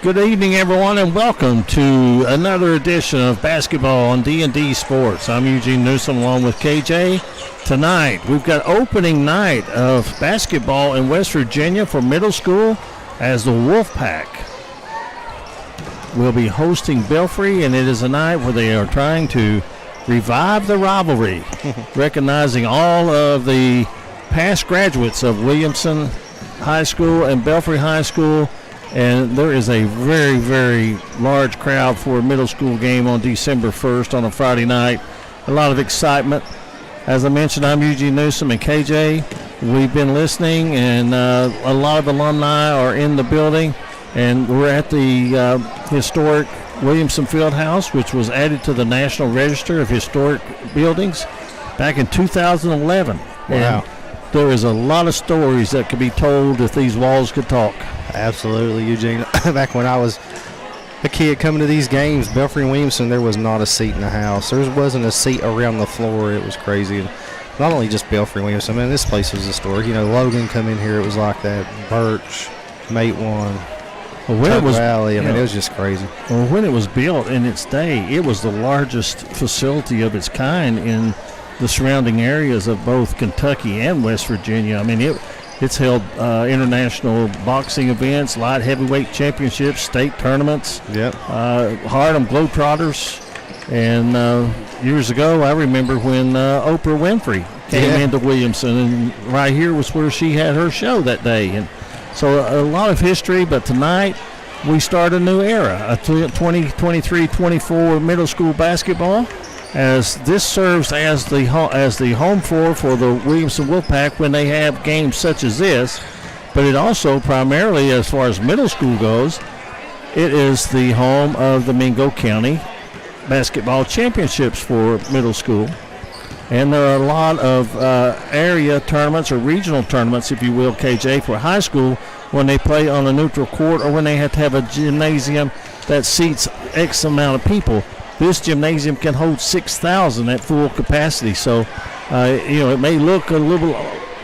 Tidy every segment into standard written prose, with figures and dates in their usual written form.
Good evening, everyone, and welcome to another edition of Basketball on D&D Sports. I'm Eugene Newsom along with KJ. Tonight, we've got opening night of basketball in West Virginia for middle school as the Wolfpack will be hosting Belfry, and it is a night where they are trying to revive the rivalry, recognizing all of the past graduates of Williamson High School and Belfry High School. And there is a very, very large crowd for a middle school game on December 1st on a Friday night. A lot of excitement. As I mentioned, I'm Eugene Newsom and KJ. We've been listening, and a lot of alumni are in the building. And we're at the historic Williamson Fieldhouse, which was added to the National Register of Historic Buildings back in 2011. Wow. And there is a lot of stories that could be told if these walls could talk. Absolutely, Eugene. Back when I was a kid coming to these games, Belfry and Williamson, there was not a seat in the house. There wasn't a seat around the floor. It was crazy. And not only just Belfry and Williamson, man, this place was historic. You know, Logan come in here, it was like that. Birch, Mate One, Valley. I mean, it was just crazy. Well, when it was built in its day, it was the largest facility of its kind in the surrounding areas of both Kentucky and West Virginia. I mean, it's held international boxing events, light heavyweight championships, state tournaments. Yep. Harlem Globetrotters. And years ago, I remember when Oprah Winfrey came into Williamson, and right here was where she had her show that day. And so a lot of history, but tonight we start a new era, a 2023-24 middle school basketball, as this serves as the home floor for the Williamson Wolfpack when they have games such as this. But it also primarily, as far as middle school goes, it is the home of the Mingo County Basketball Championships for middle school. And there are a lot of area tournaments or regional tournaments, if you will, KJ, for high school when they play on a neutral court or when they have to have a gymnasium that seats X amount of people. This gymnasium can hold 6,000 at full capacity. So, it may look a little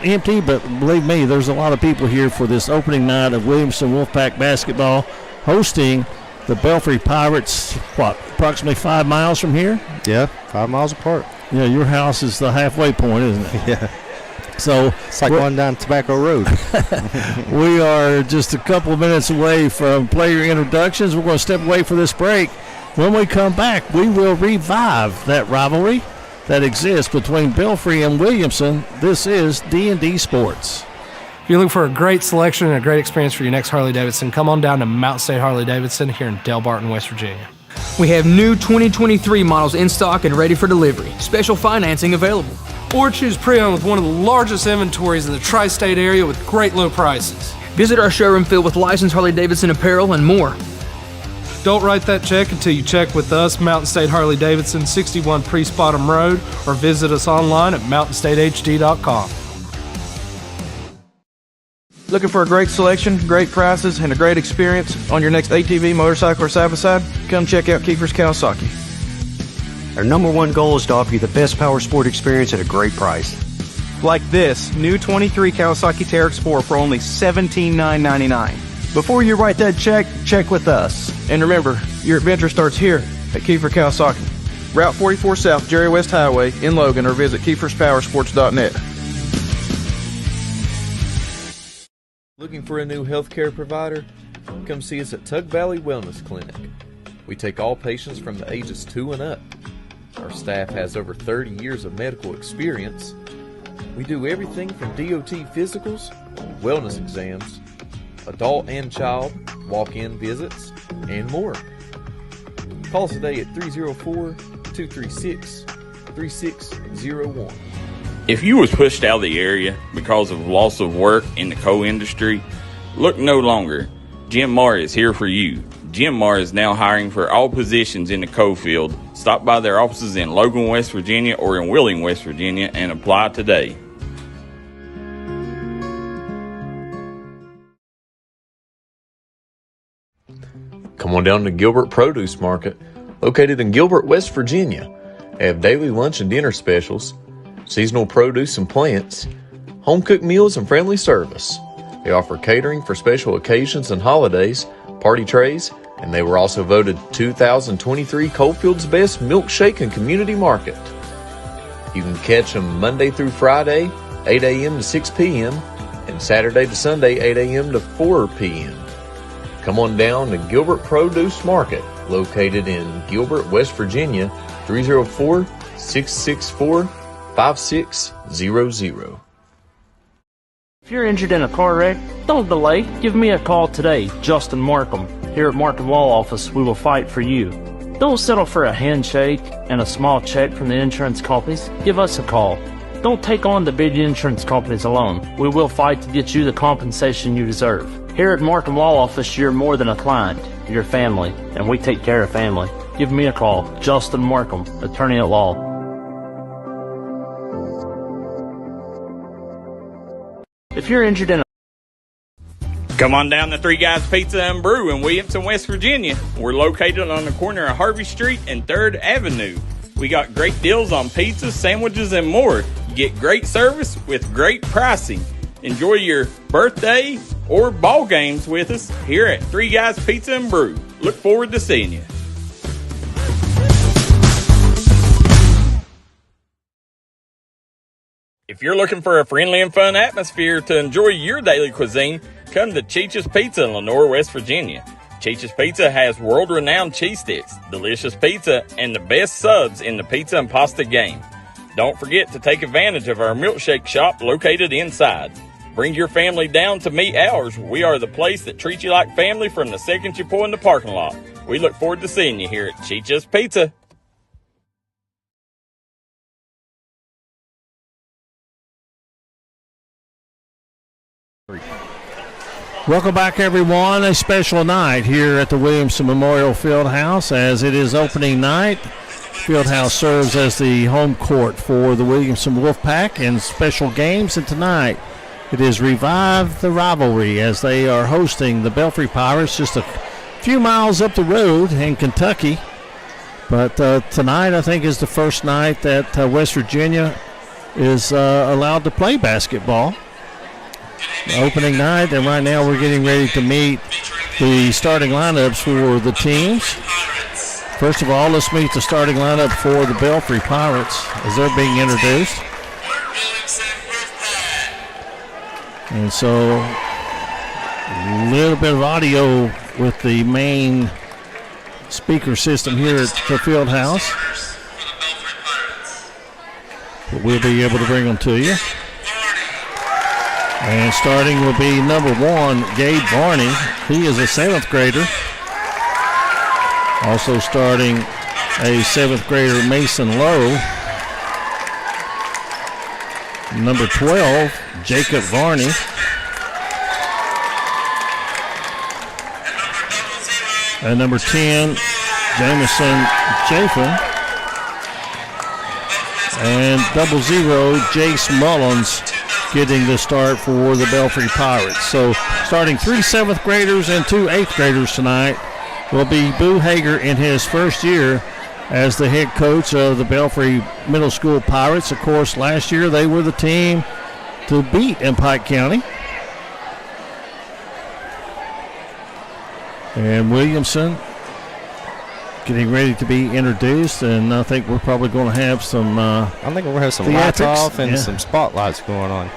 empty, but believe me, there's a lot of people here for this opening night of Williamson Wolfpack basketball, hosting the Belfry Pirates, approximately 5 miles from here? Yeah, 5 miles apart. Yeah, your house is the halfway point, isn't it? Yeah. So it's like going down Tobacco Road. We are just a couple of minutes away from player introductions. We're going to step away for this break. When we come back, we will revive that rivalry that exists between Belfry and Williamson. This is D&D Sports. If you're looking for a great selection and a great experience for your next Harley-Davidson, come on down to Mountain State Harley-Davidson here in Del Barton, West Virginia. We have new 2023 models in stock and ready for delivery. Special financing available. Or choose pre-owned with one of the largest inventories in the tri-state area with great low prices. Visit our showroom filled with licensed Harley-Davidson apparel and more. Don't write that check until you check with us, Mountain State Harley-Davidson, 61 Priest Bottom Road, or visit us online at mountainstatehd.com. Looking for a great selection, great prices, and a great experience on your next ATV, motorcycle, or side-by-side? Come check out Kiefer's Kawasaki. Our number one goal is to offer you the best power sport experience at a great price. Like this new 23 Kawasaki Teryx 4 for only $17,999. Before you write that check, check with us. And remember, your adventure starts here at Kiefer Kawasaki. Route 44 South, Jerry West Highway in Logan, or visit KiefersPowersports.net. Looking for a new healthcare provider? Come see us at Tug Valley Wellness Clinic. We take all patients from the ages 2 and up. Our staff has over 30 years of medical experience. We do everything from DOT physicals, wellness exams, adult and child, walk-in visits, and more. Call us today at 304-236-3601. If you was pushed out of the area because of loss of work in the coal industry, look no longer. Jim Marr is here for you. Jim Marr is now hiring for all positions in the coal field. Stop by their offices in Logan, West Virginia or in Wheeling, West Virginia and apply today. Come on down to Gilbert Produce Market, located in Gilbert, West Virginia. They have daily lunch and dinner specials, seasonal produce and plants, home-cooked meals and friendly service. They offer catering for special occasions and holidays, party trays, and they were also voted 2023 Coalfield's Best Milkshake and Community Market. You can catch them Monday through Friday, 8 a.m. to 6 p.m., and Saturday to Sunday, 8 a.m. to 4 p.m. Come on down to Gilbert Produce Market, located in Gilbert, West Virginia, 304-664-5600. If you're injured in a car wreck, don't delay. Give me a call today, Justin Markham. Here at Markham Law Office, we will fight for you. Don't settle for a handshake and a small check from the insurance companies. Give us a call. Don't take on the big insurance companies alone. We will fight to get you the compensation you deserve. Here at Markham Law Office, you're more than a client. You're family, and we take care of family. Give me a call, Justin Markham, attorney at law. If you're injured in a Come on down to Three Guys Pizza and Brew in Williamson, West Virginia. We're located on the corner of Harvey Street and 3rd Avenue. We got great deals on pizzas, sandwiches, and more. You get great service with great pricing. Enjoy your birthday or ball games with us here at Three Guys Pizza and Brew. Look forward to seeing you. If you're looking for a friendly and fun atmosphere to enjoy your daily cuisine, come to Cheech's Pizza in Lenore, West Virginia. Cheech's Pizza has world-renowned cheese sticks, delicious pizza, and the best subs in the pizza and pasta game. Don't forget to take advantage of our milkshake shop located inside. Bring your family down to meet ours. We are the place that treats you like family from the second you pull in the parking lot. We look forward to seeing you here at Cheech's Pizza. Welcome back, everyone. A special night here at the Williamson Memorial Fieldhouse as it is opening night. Fieldhouse serves as the home court for the Williamson Wolfpack and special games. And tonight it is Revive the Rivalry as they are hosting the Belfry Pirates just a few miles up the road in Kentucky. But tonight I think is the first night that West Virginia is allowed to play basketball. Opening night, and right now we're getting ready to meet the starting lineups for the teams. First of all, let's meet the starting lineup for the Belfry Pirates as they're being introduced. And so a little bit of audio with the main speaker system here at the field house, but we'll be able to bring them to you. And starting will be number 1, Gabe Varney. He is a 7th grader. Also starting a 7th grader, Mason Lowe. Number 12, Jacob Varney. And number 10, Jamison Chafin. And 00, Jace Mullins getting the start for the Belfry Pirates. So starting 3 7th graders and 2 8th graders tonight will be Boo Hager in his first year as the head coach of the Belfry Middle School Pirates. Of course, last year they were the team to beat in Pike County. And Williamson getting ready to be introduced, and I think we're probably going to have some I think we're going to have some lights off and some spotlights going on.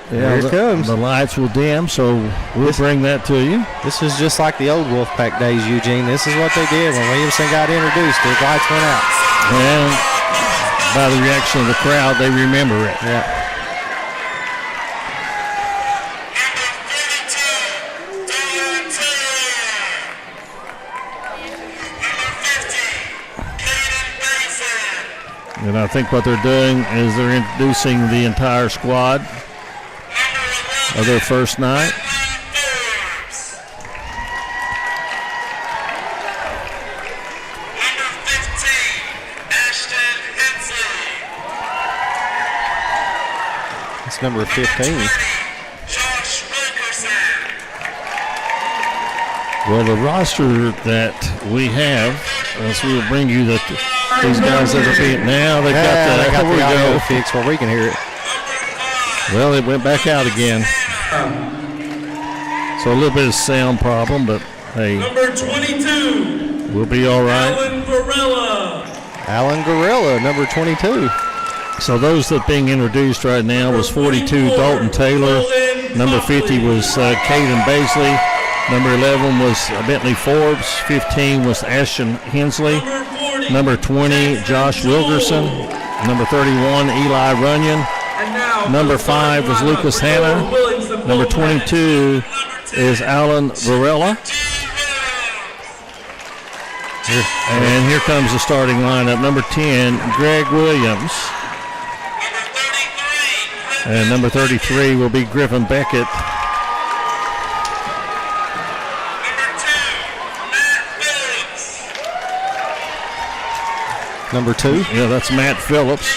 Yeah, here it comes. The lights will dim, so we'll bring that to you. This is just like the old Wolfpack days, Eugene. This is what they did when Williamson got introduced. The lights went out. And by the reaction of the crowd, they remember it. Yeah. And I think what they're doing is they're introducing the entire squad of their first night. It's number 15. Well, the roster that we have, so we'll bring you these guys that are being now. They've got the audio fixed where we can hear it. Well, it went back out again. So a little bit of sound problem, but hey. Number 22. We'll be all right. Alan Varela. Alan Gorilla, number 22. So those that are being introduced right now was 42 Dalton Taylor. Number 50 was Caden Baisley. Number 11 was Bentley Forbes. 15 was Ashton Hensley. Number 20, Josh Wilgerson. Number 31, Eli Runyon. Number 5 was Lucas Hanna. Number 22 is Alan Varela. And here comes the starting lineup. Number 10, Greg Williams. And number 33 will be Griffin Beckett. Number 2? Yeah, that's Matt Phillips.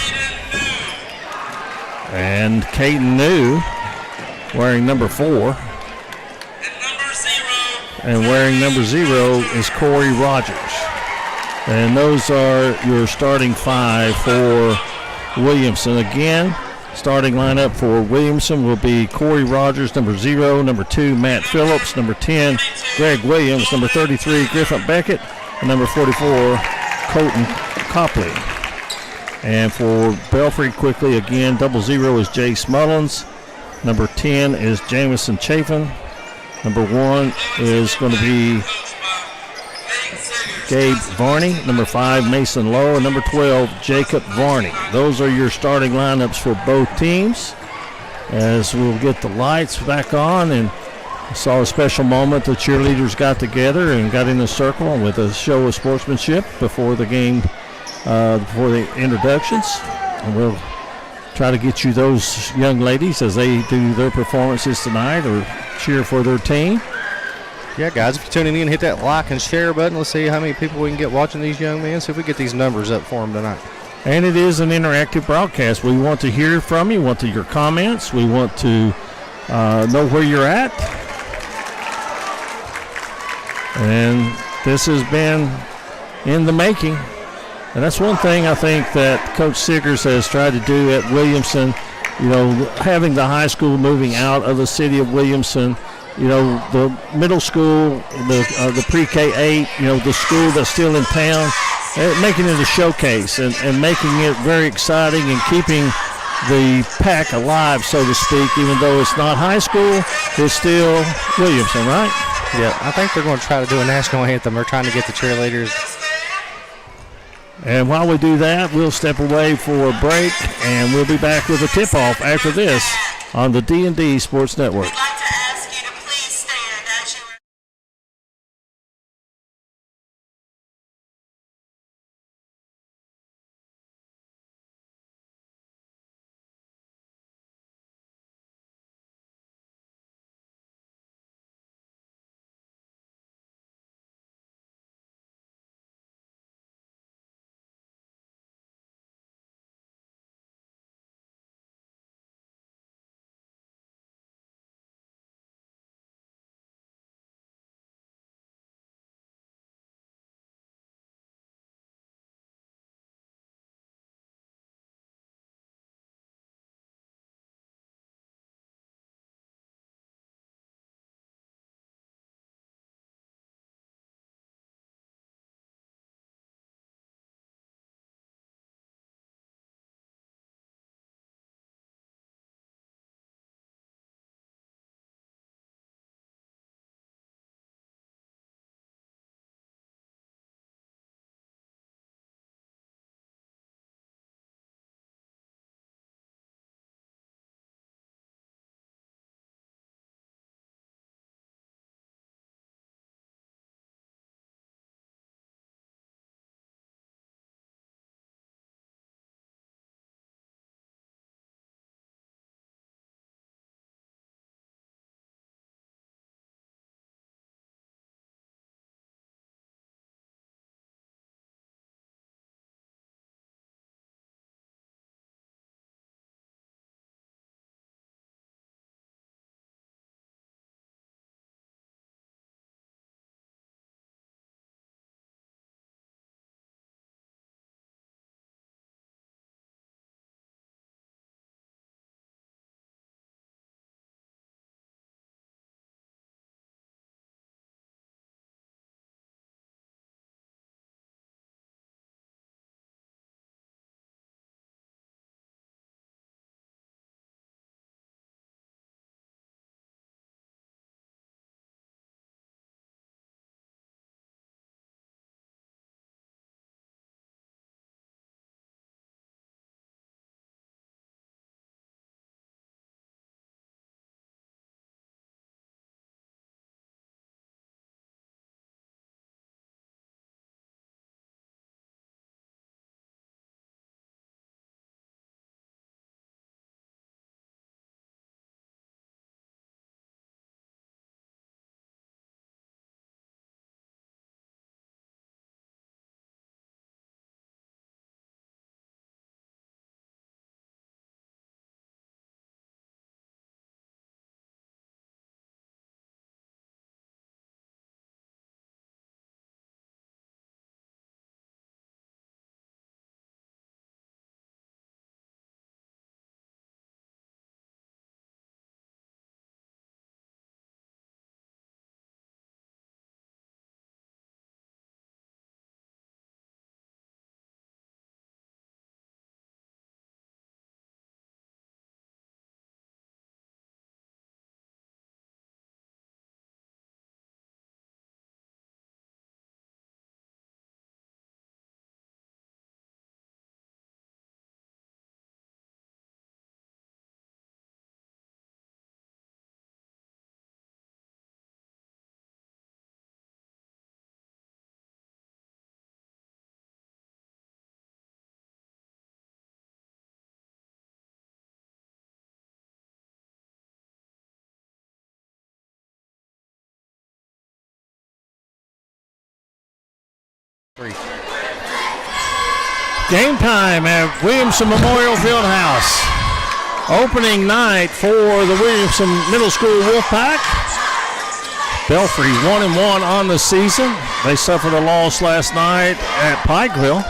And Caden New wearing number 4. And wearing number 0 is Corey Rogers. And those are your starting 5 for Williamson. Again, starting lineup for Williamson will be Corey Rogers, number 0, number 2, Matt Phillips, number 10, Greg Williams, number 33, Griffin Beckett, and number 44, Colton Copley. And for Belfry, quickly again, 00 is Jace Mullins, number 10 is Jamison Chafin, number 1 is going to be Gabe Varney, number 5, Mason Lowe, and number 12, Jacob Varney. Those are your starting lineups for both teams. As we'll get the lights back on, and I saw a special moment. The cheerleaders got together and got in a circle with a show of sportsmanship before the game, before the introductions. And we'll try to get you those young ladies as they do their performances tonight or cheer for their team. Yeah, guys, if you're tuning in, hit that like and share button. Let's see how many people we can get watching these young men. See if we get these numbers up for them tonight. And it is an interactive broadcast. We want to hear from you. We want your comments. We want to know where you're at. And this has been in the making. And that's one thing I think that Coach Siggers has tried to do at Williamson. You know, having the high school moving out of the city of Williamson, you know, the middle school, the pre-K 8, you know, the school that's still in town, making it a showcase and making it very exciting and keeping the pack alive, so to speak. Even though it's not high school, it's still Williamson, right? Yeah, I think they're going to try to do a national anthem. They're trying to get the cheerleaders. And while we do that, we'll step away for a break, and we'll be back with a tip-off after this on the D&D Sports Network. Game time at Williamson Memorial Fieldhouse. Opening night for the Williamson Middle School Wolfpack. Belfry 1-1 on the season. They suffered a loss last night at Pikeville.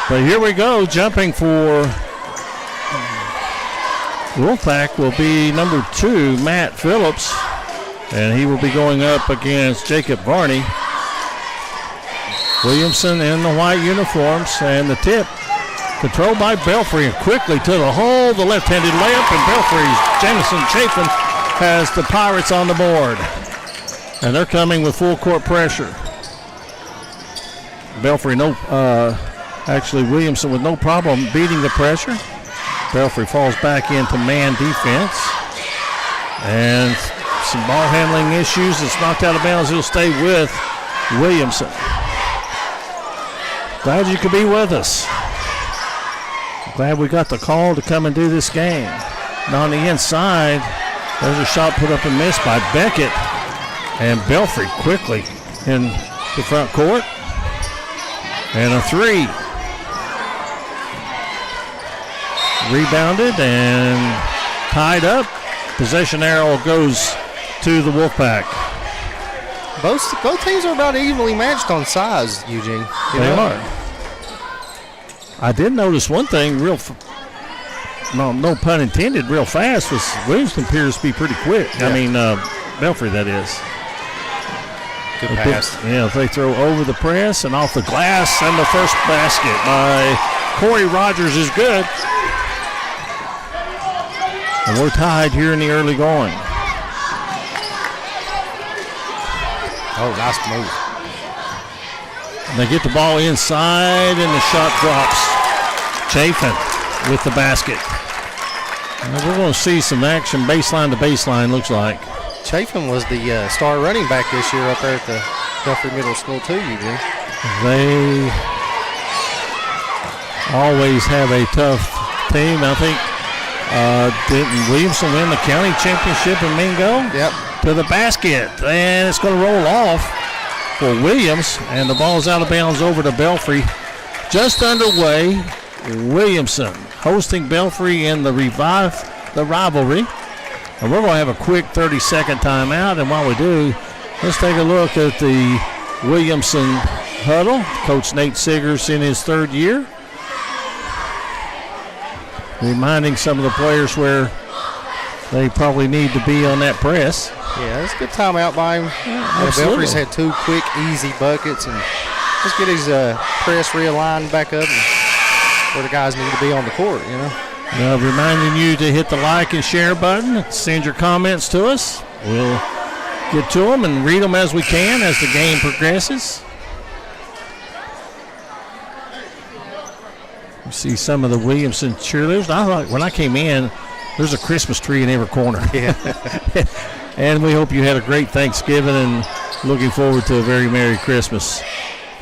But here we go, jumping for Wolfpack will be number 2, Matt Phillips. And he will be going up against Jacob Varney. Williamson in the white uniforms, and the tip controlled by Belfry, and quickly to the hole, the left-handed layup, and Belfry's Jamison Chapin has the Pirates on the board. And they're coming with full court pressure. Belfry, actually Williamson with no problem beating the pressure. Belfry falls back into man defense. And some ball handling issues. It's knocked out of bounds. He'll stay with Williamson. Glad you could be with us. Glad we got the call to come and do this game. And on the inside, there's a shot put up and missed by Beckett. And Belfry quickly in the front court. And a 3. Rebounded and tied up. Possession arrow goes to the Wolfpack. Both teams are about evenly matched on size, Eugene. They are. I did notice one thing no pun intended, real fast, was Williamson appears to be pretty quick. Yeah. I mean, Belfry, that is. Good pass. If they throw over the press and off the glass, and the first basket by Corey Rogers is good. And we're tied here in the early going. Oh, nice move. And they get the ball inside, and the shot drops. Chafin with the basket. And we're going to see some action baseline to baseline, looks like. Chafin was the star running back this year up there at the Belfry Middle School, too, Eugene. They always have a tough team. I think didn't Williamson win the county championship in Mingo? Yep. To the basket, and it's going to roll off for Williams, and the ball's out of bounds over to Belfry. Just underway, Williamson hosting Belfry in the rivalry. And we're going to have a quick 30-second timeout, and while we do, let's take a look at the Williamson huddle. Coach Nate Siggers in his 3rd year, reminding some of the players where they probably need to be on that press. Yeah, it's a good timeout by him. Belfry's had 2 quick, easy buckets, and just get his press realigned back up where the guys need to be on the court, you know. Reminding you to hit the like and share button. Send your comments to us. We'll get to them and read them as we can as the game progresses. You see some of the Williamson cheerleaders. I thought when I came in, there's a Christmas tree in every corner. Yeah. And we hope you had a great Thanksgiving and looking forward to a very Merry Christmas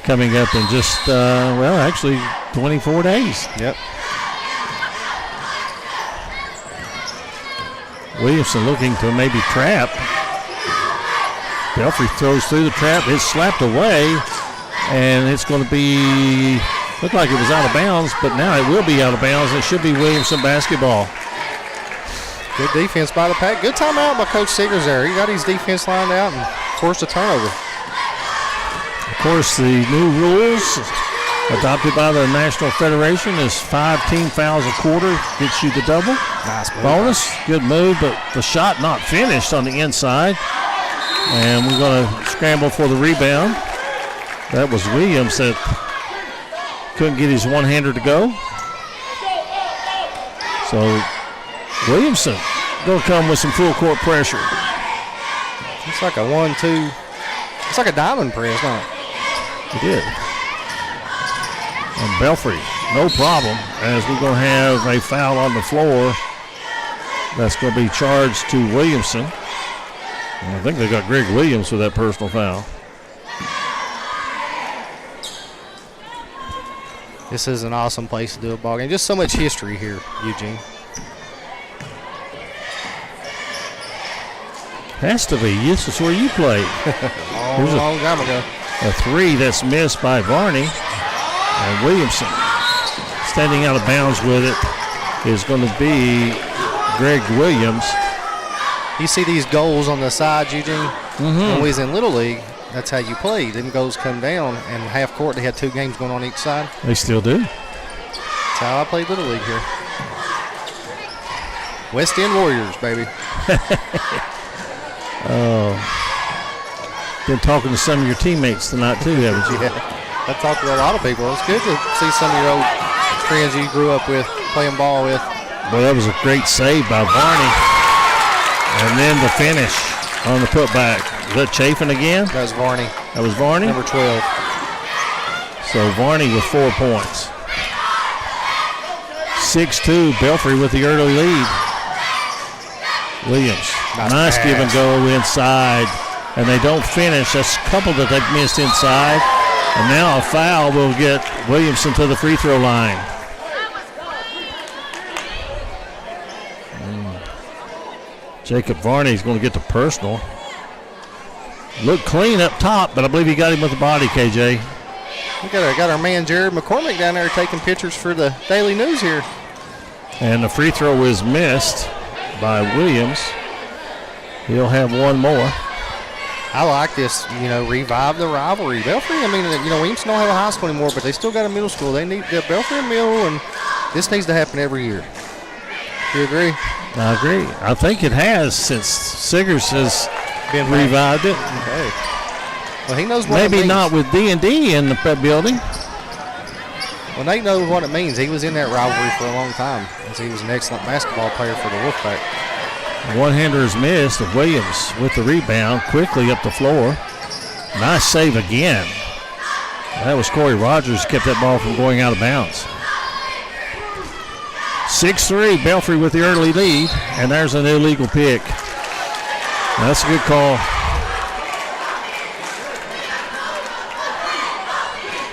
coming up in just, actually 24 days. Yep. Williamson looking to maybe trap. Belfry throws through the trap. It's slapped away, and it's going to be, looked like it was out of bounds, but now it will be out of bounds. It should be Williamson basketball. Good defense by the Pack. Good timeout by Coach Siggers there. He got his defense lined out and forced a turnover. Of course, the new rules adopted by the National Federation is 5 team fouls a quarter gets you the double. Nice move. Bonus. Good move, but the shot not finished on the inside. And we're going to scramble for the rebound. That was Williams that couldn't get his one-hander to go. So Williamson going to come with some full court pressure. It's like a 1-2. It's like a diamond press, huh? It did. And Belfry, no problem, as we're going to have a foul on the floor. That's going to be charged to Williamson. And I think they got Greg Williams with that personal foul. This is an awesome place to do a ball game. Just so much history here, Eugene. Has to be. This is where you played. Long time ago. A three that's missed by Varney. And Williamson standing out of bounds with it is going to be Greg Williams. You see these goals on the side, Eugene? When we was in Little League, that's how you play. Them goals come down, and half court, they had 2 games going on each side. They still do. That's how I played Little League here. West End Warriors, baby. Been talking to some of your teammates tonight, too, haven't you? Yeah, I talked to a lot of people. It's good to see some of your old friends you grew up with, playing ball with. Well, that was a great save by Varney. And then the finish on the putback. Is that Chafin again? That was Varney. That was Varney? Number 12. So Varney with 4 points. 6-2, Belfry with the early lead. Williams, nice give and go inside. And they don't finish. That's a couple that they've missed inside. And now a foul will get Williamson to the free throw line. Jacob Varney's going to get the personal. Looked clean up top, but I believe he got him with the body, KJ. We got our man Jared McCormick down there taking pictures for the Daily News here. And the free throw is missed by Williams. He'll have one more. I like this, revive the rivalry. Belfry, Williamson don't have a high school anymore, but they still got a middle school. They need the Belfry and Middle, and this needs to happen every year. You agree? I agree. I think it has since Siggers has been revived it. Okay. Well, he knows what it Maybe means. not with D&D in the building. Well, Nate knows what it means. He was in that rivalry for a long time, as he was an excellent basketball player for the Wolfpack. One-hander is missed, and Williams with the rebound quickly up the floor. Nice save again. That was Corey Rogers, kept that ball from going out of bounds. 6-3, Belfry with the early lead, and there's an illegal pick. That's a good call.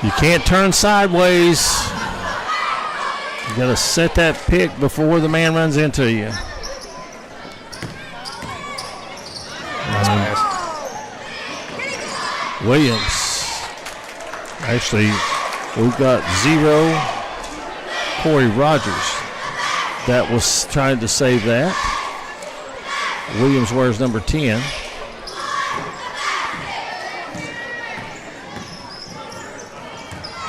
You can't turn sideways. You got to set that pick before the man runs into you. Nice pass. Williams. Actually, we've got 0. Corey Rogers. That was trying to save that. Williams wears number 10.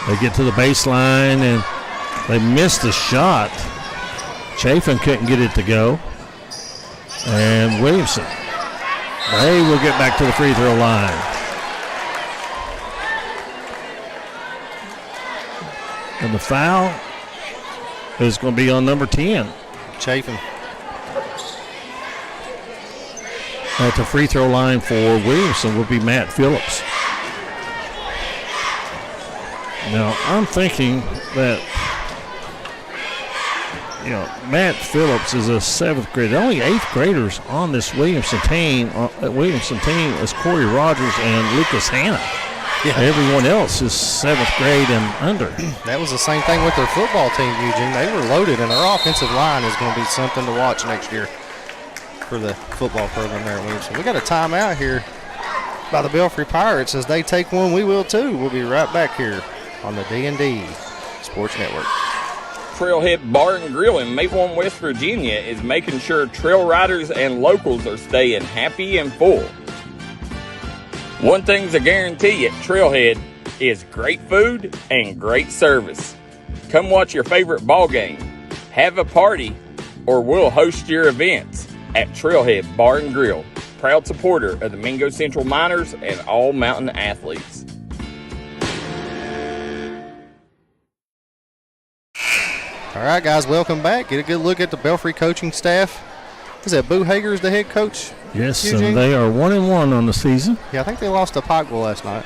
They get to the baseline and they missed a shot. Chafin couldn't get it to go. And Williamson, they will get back to the free throw line. And the foul is going to be on number 10. Chafin. At the free throw line for Williamson will be Matt Phillips. Now, I'm thinking that, Matt Phillips is a 7th grader. Only 8th graders on this Williamson team is Corey Rogers and Lucas Hanna. Yeah. Everyone else is 7th grade and under. That was the same thing with their football team, Eugene. They were loaded, and their offensive line is going to be something to watch next year for the football program there at Williamson. We got a timeout here by the Belfry Pirates. As they take one, we will too. We'll be right back here on the D&D Sports Network. Trailhead Bar and Grill in Mapleton, West Virginia is making sure trail riders and locals are staying happy and full. One thing's a guarantee at Trailhead is great food and great service. Come watch your favorite ball game, have a party, or we'll host your events at Trailhead Bar and Grill, proud supporter of the Mingo Central Miners and all mountain athletes. All right, guys, welcome back. Get a good look at the Belfry coaching staff. Is that Boo Hager the head coach? Yes, Eugene? and they are 1-1 on the season. Yeah, I think they lost to Pikeville last night.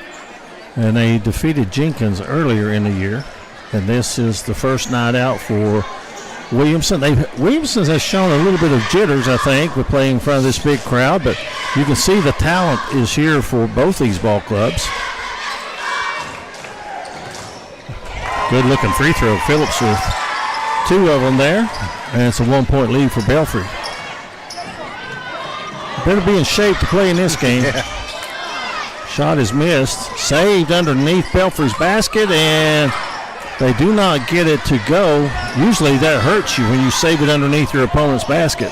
And they defeated Jenkins earlier in the year. And this is the first night out for Williamson. Williamson has shown a little bit of jitters, I think, with playing in front of this big crowd. But you can see the talent is here for both these ball clubs. Good-looking free throw. Phillips with 2 of them there. And it's a 1-point lead for Belfry. Better be in shape to play in this game. Yeah. Shot is missed. Saved underneath Belfry's basket, and they do not get it to go. Usually that hurts you when you save it underneath your opponent's basket.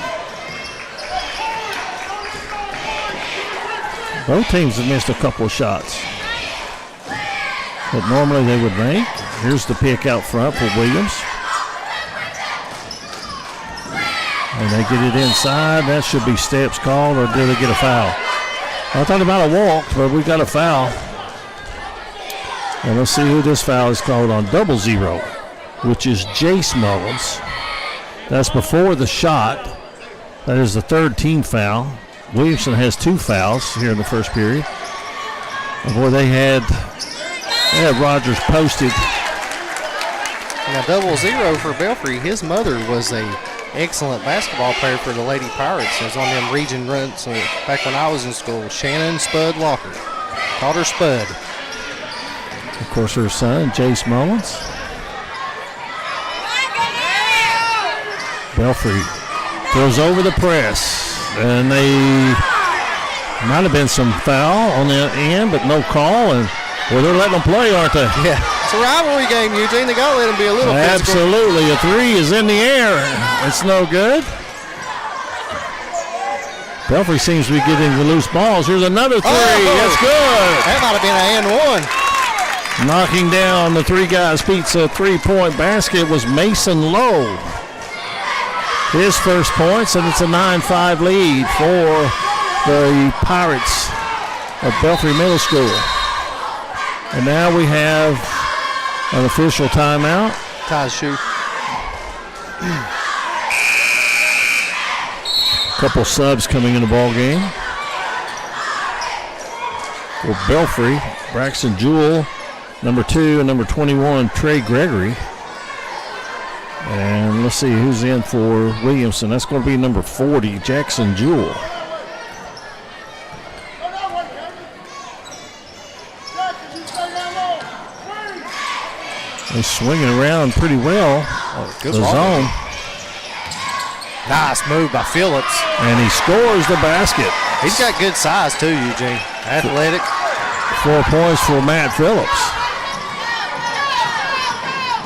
Both teams have missed a couple of shots that normally they would make. Here's the pick out front for Williams. And they get it inside. That should be steps called, or did they get a foul? I thought about a walk, but we got a foul. And let's see who this foul is called on 00, which is Jace Mullins. That's before the shot. That is the third team foul. Williamson has 2 fouls here in the first period. And boy, they had Rogers posted. Now 00 for Belfry. His mother was a excellent basketball player for the Lady Pirates. It was on them region runs back when I was in school. Shannon Spud Walker. Called her Spud. Of course, her son, Jace Mullins. Belfry throws over the press. And they might have been some foul on the end, but no call. And well, they're letting them play, aren't they? Yeah. It's a rivalry game, Eugene. They got to let them be a little physical. Absolutely. A 3 is in the air. It's no good. Belfry seems to be getting the loose balls. Here's another 3. That's good. That might have been an and 1. Knocking down the 3 guys pizza 3-point basket was Mason Lowe. His first points, and it's a 9-5 lead for the Pirates of Belfry Middle School. And now we have an official timeout. Ty's shoe. Couple subs coming in the ball game. For Belfry, Braxton Jewell, number 2, and number 21, Trey Gregory. And let's see who's in for Williamson. That's going to be number 40, Jackson Jewell. They're swinging around pretty well. Good the zone. Nice move by Phillips. And he scores the basket. He's got good size too, Eugene. Athletic. 4 points for Matt Phillips.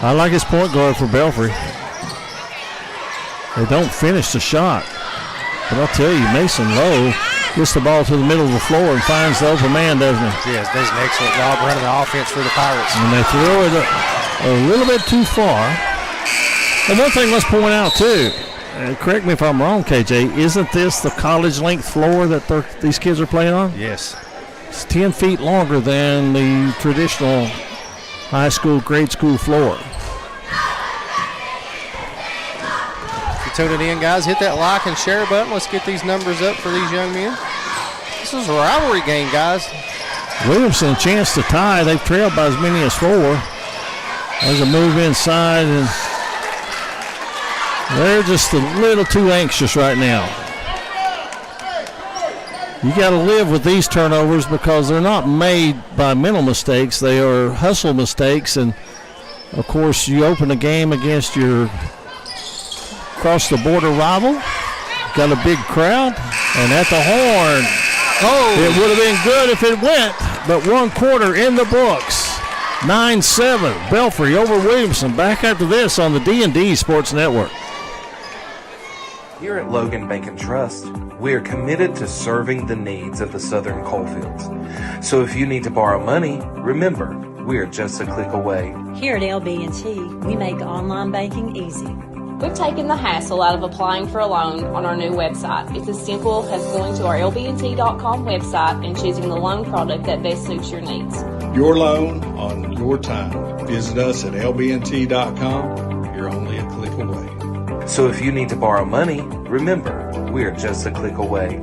I like his point guard for Belfry. They don't finish the shot. But I'll tell you, Mason Lowe gets the ball to the middle of the floor and finds the open man, doesn't he? Yes, does an excellent job running the offense for the Pirates. And they throw it a little bit too far. And one thing let's point out, too, correct me if I'm wrong, KJ, isn't this the college-length floor that these kids are playing on? Yes. It's 10 feet longer than the traditional high school, grade school floor. Tune it in, guys. Hit that like and share button. Let's get these numbers up for these young men. This is a rivalry game, guys. Williamson, chance to tie. They've trailed by as many as 4. There's a move inside, and they're just a little too anxious right now. You got to live with these turnovers because they're not made by mental mistakes. They are hustle mistakes, and, of course, you open a game against your across-the-border rival. Got a big crowd, and at the horn. It would have been good if it went, but 1 quarter in the books. 9-7, Belfry over Williamson. Back after this on the D&D Sports Network. Here at Logan Bank and Trust, we are committed to serving the needs of the Southern Coalfields. So if you need to borrow money, remember, we are just a click away. Here at LB&T, we make online banking easy. We've taken the hassle out of applying for a loan on our new website. It's as simple as going to our lbnt.com website and choosing the loan product that best suits your needs. Your loan on your time. Visit us at lbnt.com. You're only a click away. So if you need to borrow money, remember, we are just a click away.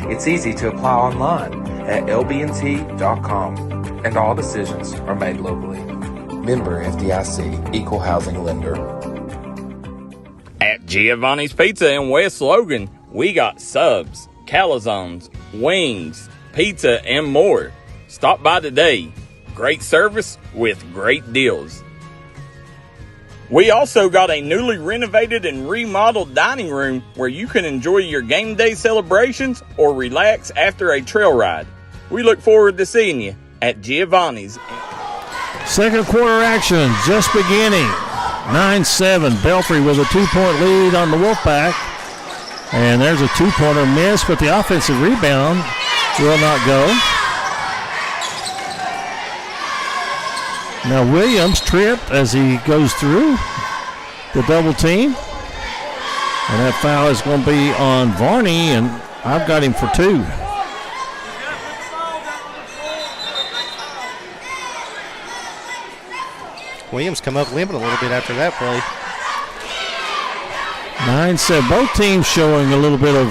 It's easy to apply online at lbnt.com, and all decisions are made locally. Member FDIC, Equal Housing Lender. At Giovanni's Pizza in West Logan, we got subs, calzones, wings, pizza, and more. Stop by today. Great service with great deals. We also got a newly renovated and remodeled dining room where you can enjoy your game day celebrations or relax after a trail ride. We look forward to seeing you at Giovanni's. Second quarter action just beginning. 9-7. Belfry with a 2-point lead on the Wolfpack. And there's a 2-pointer miss, but the offensive rebound will not go. Now Williams tripped as he goes through the double team. And that foul is going to be on Varney, and I've got him for 2. Williams come up limping a little bit after that play. 9-7. Both teams showing a little bit of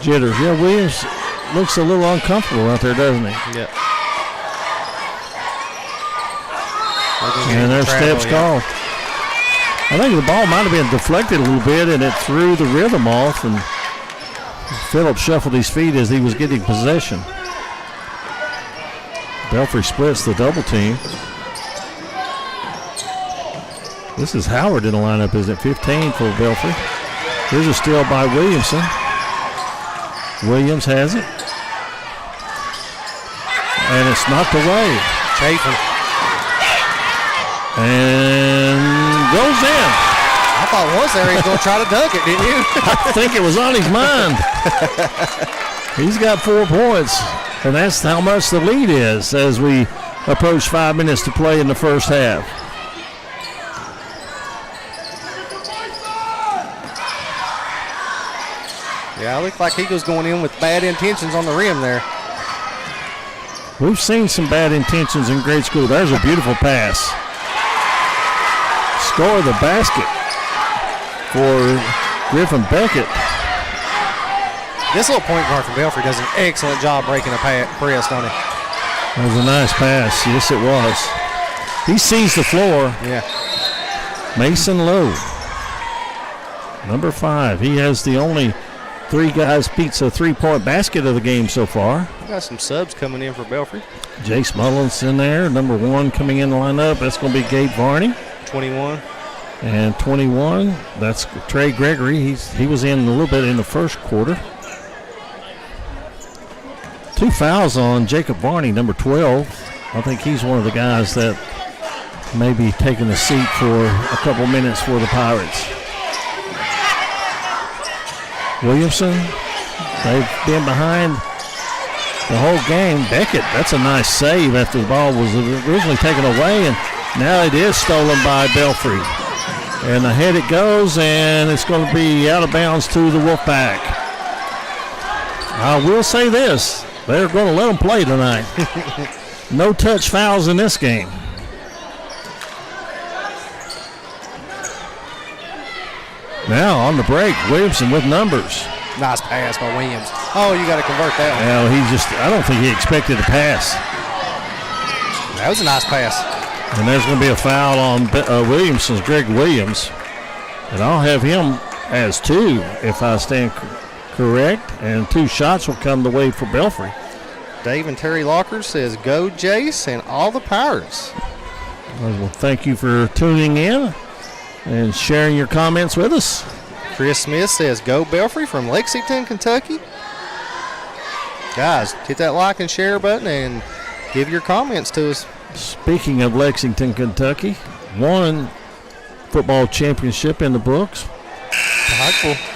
jitters. Yeah, Williams looks a little uncomfortable out there, doesn't he? Yeah. And their steps called. I think the ball might have been deflected a little bit, and it threw the rhythm off, and Phillips shuffled his feet as he was getting possession. Belfry splits the double team. This is Howard in the lineup, isn't it? 15 for Belfry. Here's a steal by Williamson. Williams has it. And it's knocked away. Chafin. And goes in. I thought once there he was going to try to dunk it, didn't you? I think it was on his mind. He's got 4 points, and that's how much the lead is as we approach 5 minutes to play in the first half. Yeah, it looked like he was going in with bad intentions on the rim there. We've seen some bad intentions in grade school. There's a beautiful pass. Score the basket for Griffin Beckett. This little point guard from Belfry does an excellent job breaking a press, don't he? That was a nice pass. Yes, it was. He sees the floor. Yeah. Mason Lowe, number 5. He has the only 3 guys beats a 3-point basket of the game so far. We got some subs coming in for Belfry. Jace Mullins in there, number 1 coming in the lineup. That's going to be Gabe Varney. 21. And 21, that's Trey Gregory. He was in a little bit in the first quarter. 2 fouls on Jacob Varney, number 12. I think he's one of the guys that may be taking a seat for a couple minutes for the Pirates. Williamson, they've been behind the whole game. Beckett, that's a nice save after the ball was originally taken away, and now it is stolen by Belfry. And ahead it goes, and it's going to be out of bounds to the Wolfpack. I will say this, they're going to let them play tonight. No touch fouls in this game. Now on the break, Williamson with numbers. Nice pass by Williams. Oh, you got to convert that one. Well, I don't think he expected a pass. That was a nice pass. And there's going to be a foul on Williamson's Greg Williams. And I'll have him as 2 if I stand correct. And 2 shots will come the way for Belfry. Dave and Terry Locker says, go Jace and all the Pirates. Well, thank you for tuning in and sharing your comments with us. Chris Smith says, go Belfry from Lexington, Kentucky. Guys, hit that like and share button and give your comments to us. Speaking of Lexington, Kentucky, 1 football championship in the books.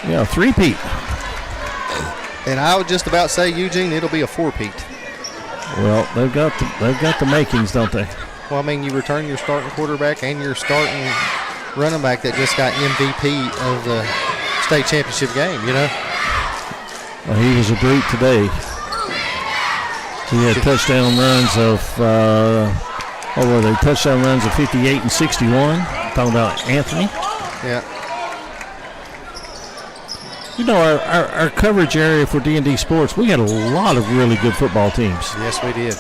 Yeah, 3-peat. And I would just about say, Eugene, it'll be a 4-peat. Well, they've got the makings, don't they? Well, I mean, you return your starting quarterback and your starting running back that just got MVP of the state championship game, you know? Well, he was a brute today. He had touchdown runs of, touchdown runs of 58 and 61. Talking about Anthony. Yeah. You know, our coverage area for D&D Sports, we had a lot of really good football teams. Yes, we did.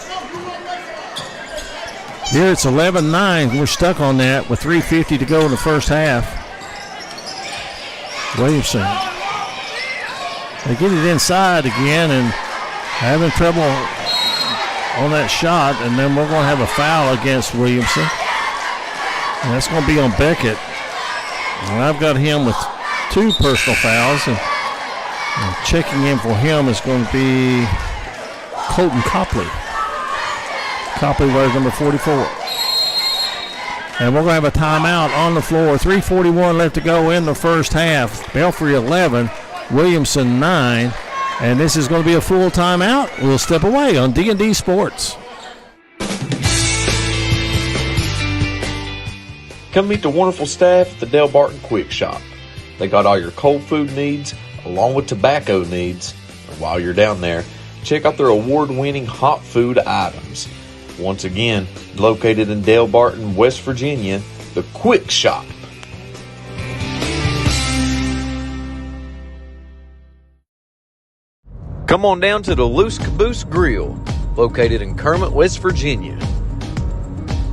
Here it's 11-9. We're stuck on that with 3:50 to go in the first half. Williamson. They get it inside again and having trouble on that shot, and then we're going to have a foul against Williamson. And that's going to be on Beckett. And I've got him with 2 personal fouls, and checking in for him is going to be Colton Copley. Copley wears number 44. And we're going to have a timeout on the floor. 3:41 left to go in the first half. Belfry 11, Williamson 9. And this is going to be a full timeout. We'll step away on D&D Sports. Come meet the wonderful staff at the Del Barton Quick Shop. They got all your cold food needs along with tobacco needs. And while you're down there, check out their award-winning hot food items. Once again, located in Del Barton, West Virginia, the Quick Shop. Come on down to the Loose Caboose Grill, located in Kermit, West Virginia.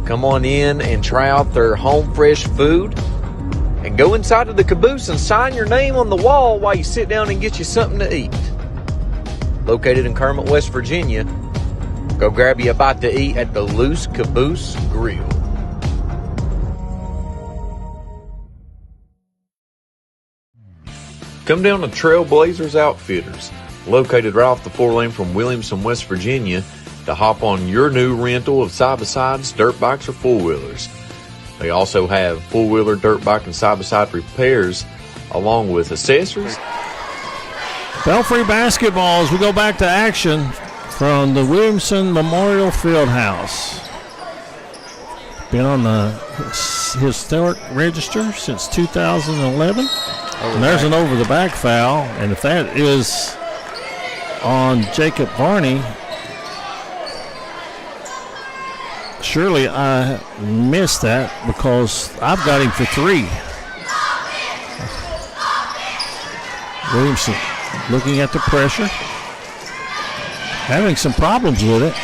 Come on in and try out their home fresh food, and go inside of the caboose and sign your name on the wall while you sit down and get you something to eat. Located in Kermit, West Virginia, go grab you a bite to eat at the Loose Caboose Grill. Come down to Trailblazers Outfitters, located right off the 4-lane from Williamson, West Virginia, to hop on your new rental of side-by-sides, dirt bikes, or four-wheelers. They also have four-wheeler, dirt bike, and side-by-side repairs, along with accessories. Belfry basketball as we go back to action from the Williamson Memorial Fieldhouse. Been on the historic register since 2011. And there's an over-the-back foul, and if that is on Jacob Varney, surely I missed that because I've got him for 3. Williamson looking at the pressure, having some problems with it.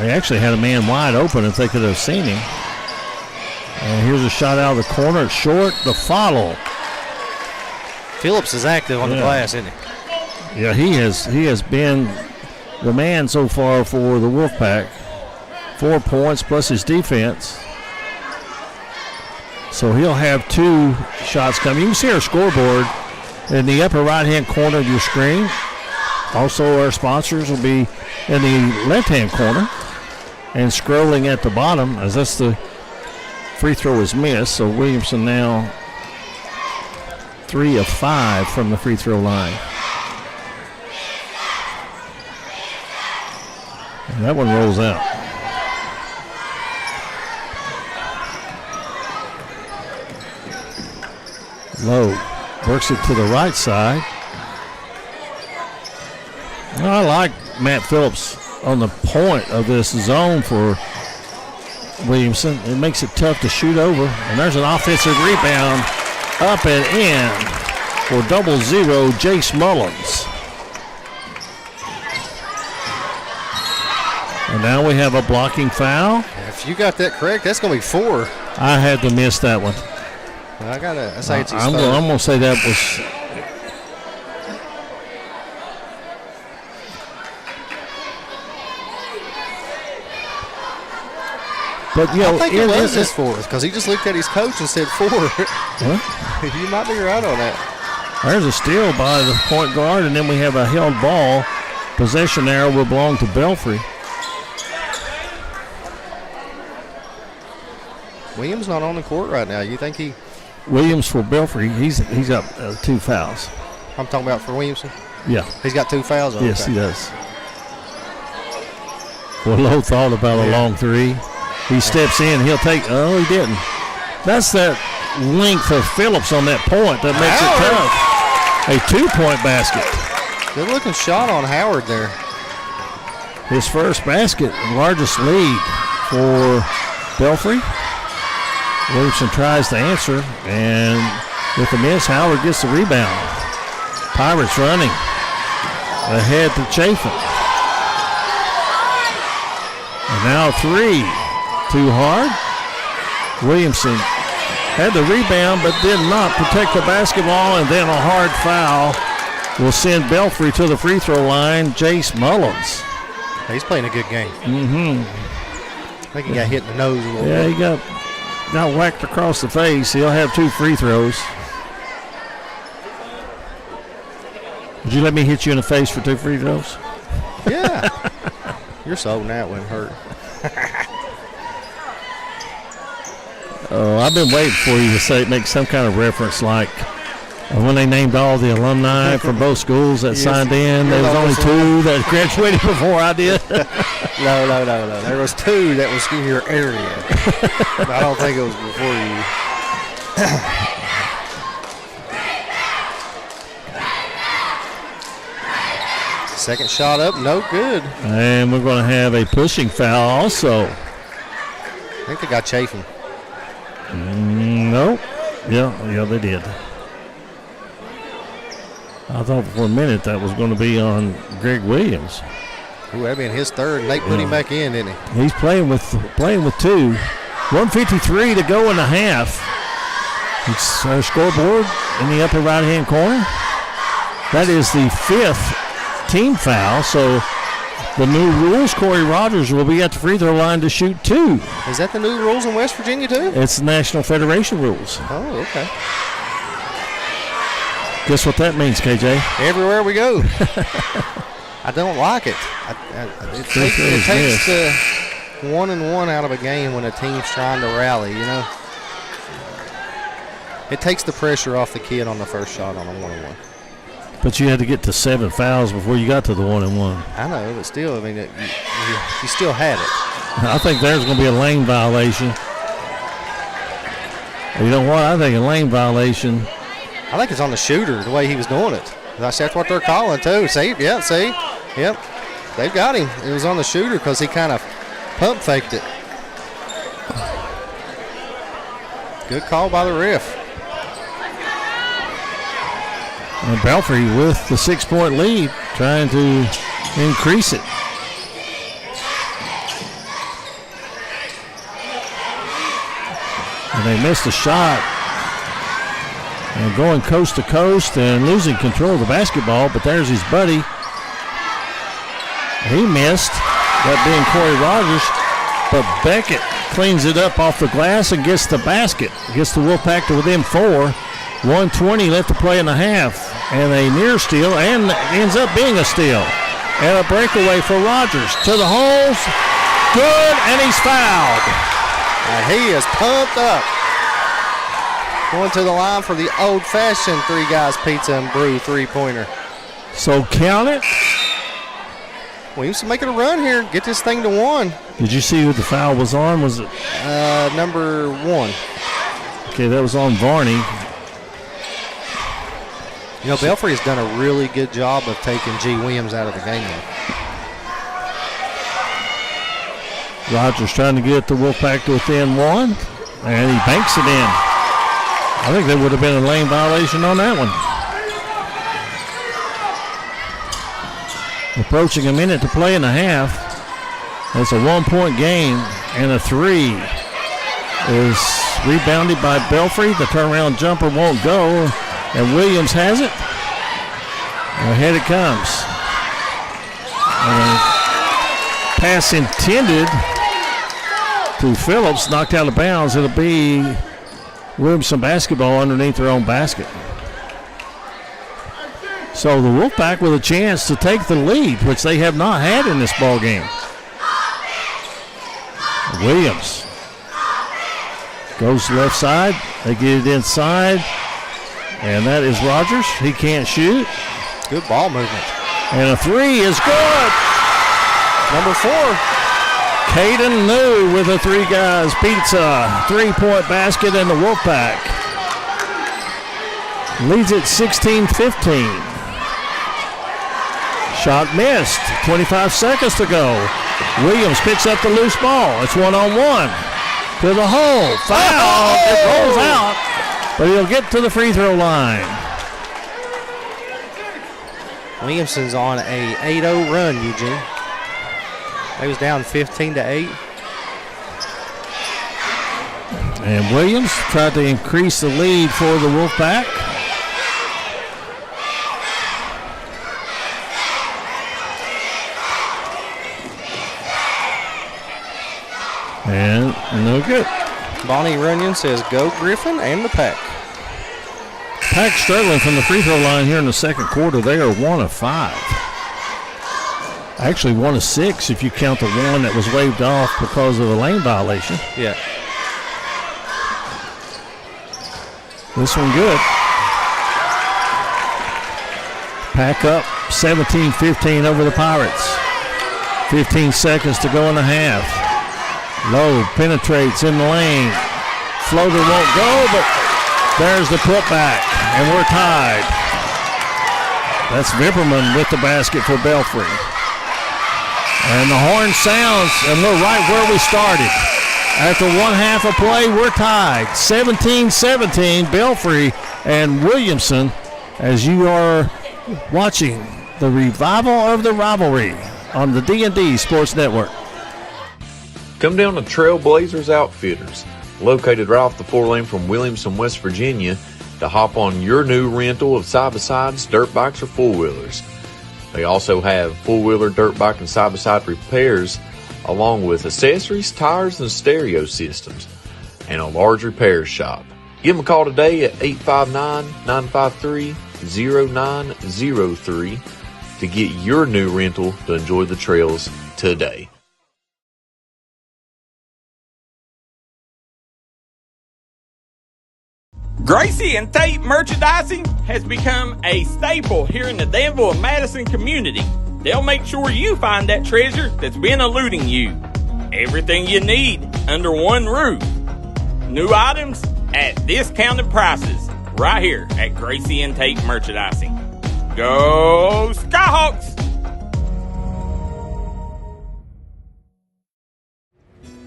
They actually had a man wide open if they could have seen him. And here's a shot out of the corner. It's short. The follow. Phillips is active on the glass, isn't he? Yeah, he has been the man so far for the Wolfpack. 4 points plus his defense. So he'll have 2 shots coming. You can see our scoreboard in the upper right-hand corner of your screen. Also, our sponsors will be in the left-hand corner. And scrolling at the bottom, as that's the free throw is missed. So Williamson now 3 of 5 from the free throw line. And that one rolls out. Lowe works it to the right side. I like Matt Phillips on the point of this zone for Williamson. It makes it tough to shoot over. And there's an offensive rebound up and in for 0-0 Jace Mullins. And now we have a blocking foul. If you got that correct, that's going to be 4. I had to miss that one. I got to say it's I'm going to say that was. But, you know, I think it was his 4th because he just looked at his coach and said 4. Huh? You might be right on that. There's a steal by the point guard, and then we have a held ball. Possession arrow will belong to Belfry. Williams not on the court right now. You think he? Williams for Belfry. He's got 2 fouls. I'm talking about for Williamson. Yeah, he's got 2 fouls. Yes, he does. Well, Lowe thought about a long 3. He steps in. He'll take. Oh, he didn't. That's that length of Phillips on that point that makes it tough. A 2-point basket. Good looking shot on Howard there. His first basket, largest lead for Belfry. Williamson tries to answer, and with the miss, Howard gets the rebound. Pirates running ahead to Chafin. And now 3. Too hard. Williamson had the rebound but did not protect the basketball, and then a hard foul will send Belfry to the free throw line. Jace Mullins. He's playing a good game. Mm-hmm. I think he got hit in the nose a little bit. Yeah, he got whacked across the face. He'll have 2 free throws. Would you let me hit you in the face for 2 free throws? Yeah. You're so now it wouldn't hurt. Oh, I've been waiting for you to make some kind of reference like when they named all the alumni from both schools that signed in. There was only 2 that graduated before I did. No. There was 2 that was in your area. I don't think it was before you. Second shot up, no good. And we're going to have a pushing foul also. I think they got chafing. Nope. Yeah, they did. I thought for a minute that was going to be on Greg Williams. Ooh, that'd been his third. Nate put him back in, didn't he? He's playing with 2. 1:53 to go in the half. It's our scoreboard in the upper right-hand corner. That is the 5th team foul. So the new rules, Corey Rogers will be at the free throw line to shoot 2. Is that the new rules in West Virginia too? It's the National Federation rules. Oh, okay. Guess what that means, KJ? Everywhere we go. I don't like it. It takes the 1-and-1 out of a game when a team's trying to rally, you know. It takes the pressure off the kid on the first shot on a 1-and-1. But you had to get to 7 fouls before you got to the 1-and-1. I know, but still, I mean, you still had it. I think there's going to be a lane violation. You know what? I think a lane violation. I think it's on the shooter, the way he was doing it. That's what they're calling, too. See? Yep. They've got him. It was on the shooter because he kind of pump faked it. Good call by the ref. And Belfry with the 6-point lead, trying to increase it. And they missed a shot. And going coast to coast and losing control of the basketball, but there's his buddy. He missed, that being Corey Rogers, but Beckett cleans it up off the glass and gets the basket. Gets the Wolfpack to within 4. 1:20 left to play in the half. And a near steal, and ends up being a steal. And a breakaway for Rogers. To the holes. Good, and he's fouled. And he is pumped up. Going to the line for the old-fashioned 3 Guys Pizza and Brew 3-pointer. So count it. Williamson making a run here. Get this thing to 1. Did you see who the foul was on? Was it? Number 1. Okay, that was on Varney. You know, Belfry has done a really good job of taking G. Williams out of the game now. Rogers trying to get the Wolfpack to within 1, and he banks it in. I think there would have been a lane violation on that one. Approaching a minute to play in the half. It's a 1-point game, and a 3 is rebounded by Belfry. The turnaround jumper won't go, and Williams has it. Ahead it comes. Pass intended to Phillips, knocked out of bounds. It'll be Williamson basketball underneath their own basket. So the Wolfpack with a chance to take the lead, which they have not had in this ball game. Williams goes left side. They get it inside, and that is Rogers. He can't shoot. Good ball movement. And a 3 is good. Number 4. Caden New with a 3 Guys Pizza 3-point basket, and the Wolfpack leads it 16-15. Shot missed. 25 seconds to go. Williams picks up the loose ball. It's 1-on-1. To the hole. Foul. It rolls out, but he'll get to the free throw line. Williamson's on a 8-0 run, Eugene. They was down 15-8. And Williams tried to increase the lead for the Wolfpack. And no good. Bonnie Runyon says, go Griffin and the pack. Pack struggling from the free throw line here in the second quarter. They are 1 of 5. Actually 1 of 6 if you count the one that was waved off because of a lane violation. Yeah. This one good. Pack up 17-15 over the Pirates. 15 seconds to go in the half. Lowe penetrates in the lane. Floater won't go, but there's the putback, and we're tied. That's Vipperman with the basket for Belfry. And the horn sounds, and we're right where we started. After one half of play, we're tied. 17-17, Belfry and Williamson, as you are watching the revival of the rivalry on the D&D Sports Network. Come down to Trailblazers Outfitters, located right off the 4-lane from Williamson, West Virginia, to hop on your new rental of side-by-sides, dirt bikes, or four-wheelers. They also have four-wheeler, dirt bike, and side-by-side repairs, along with accessories, tires, and stereo systems, and a large repair shop. Give them a call today at 859-953-0903 to get your new rental to enjoy the trails today. Gracie and Tate Merchandising has become a staple here in the Danville and Madison community. They'll make sure you find that treasure that's been eluding you. Everything you need under one roof. New items at discounted prices right here at Gracie and Tate Merchandising. Go Skyhawks!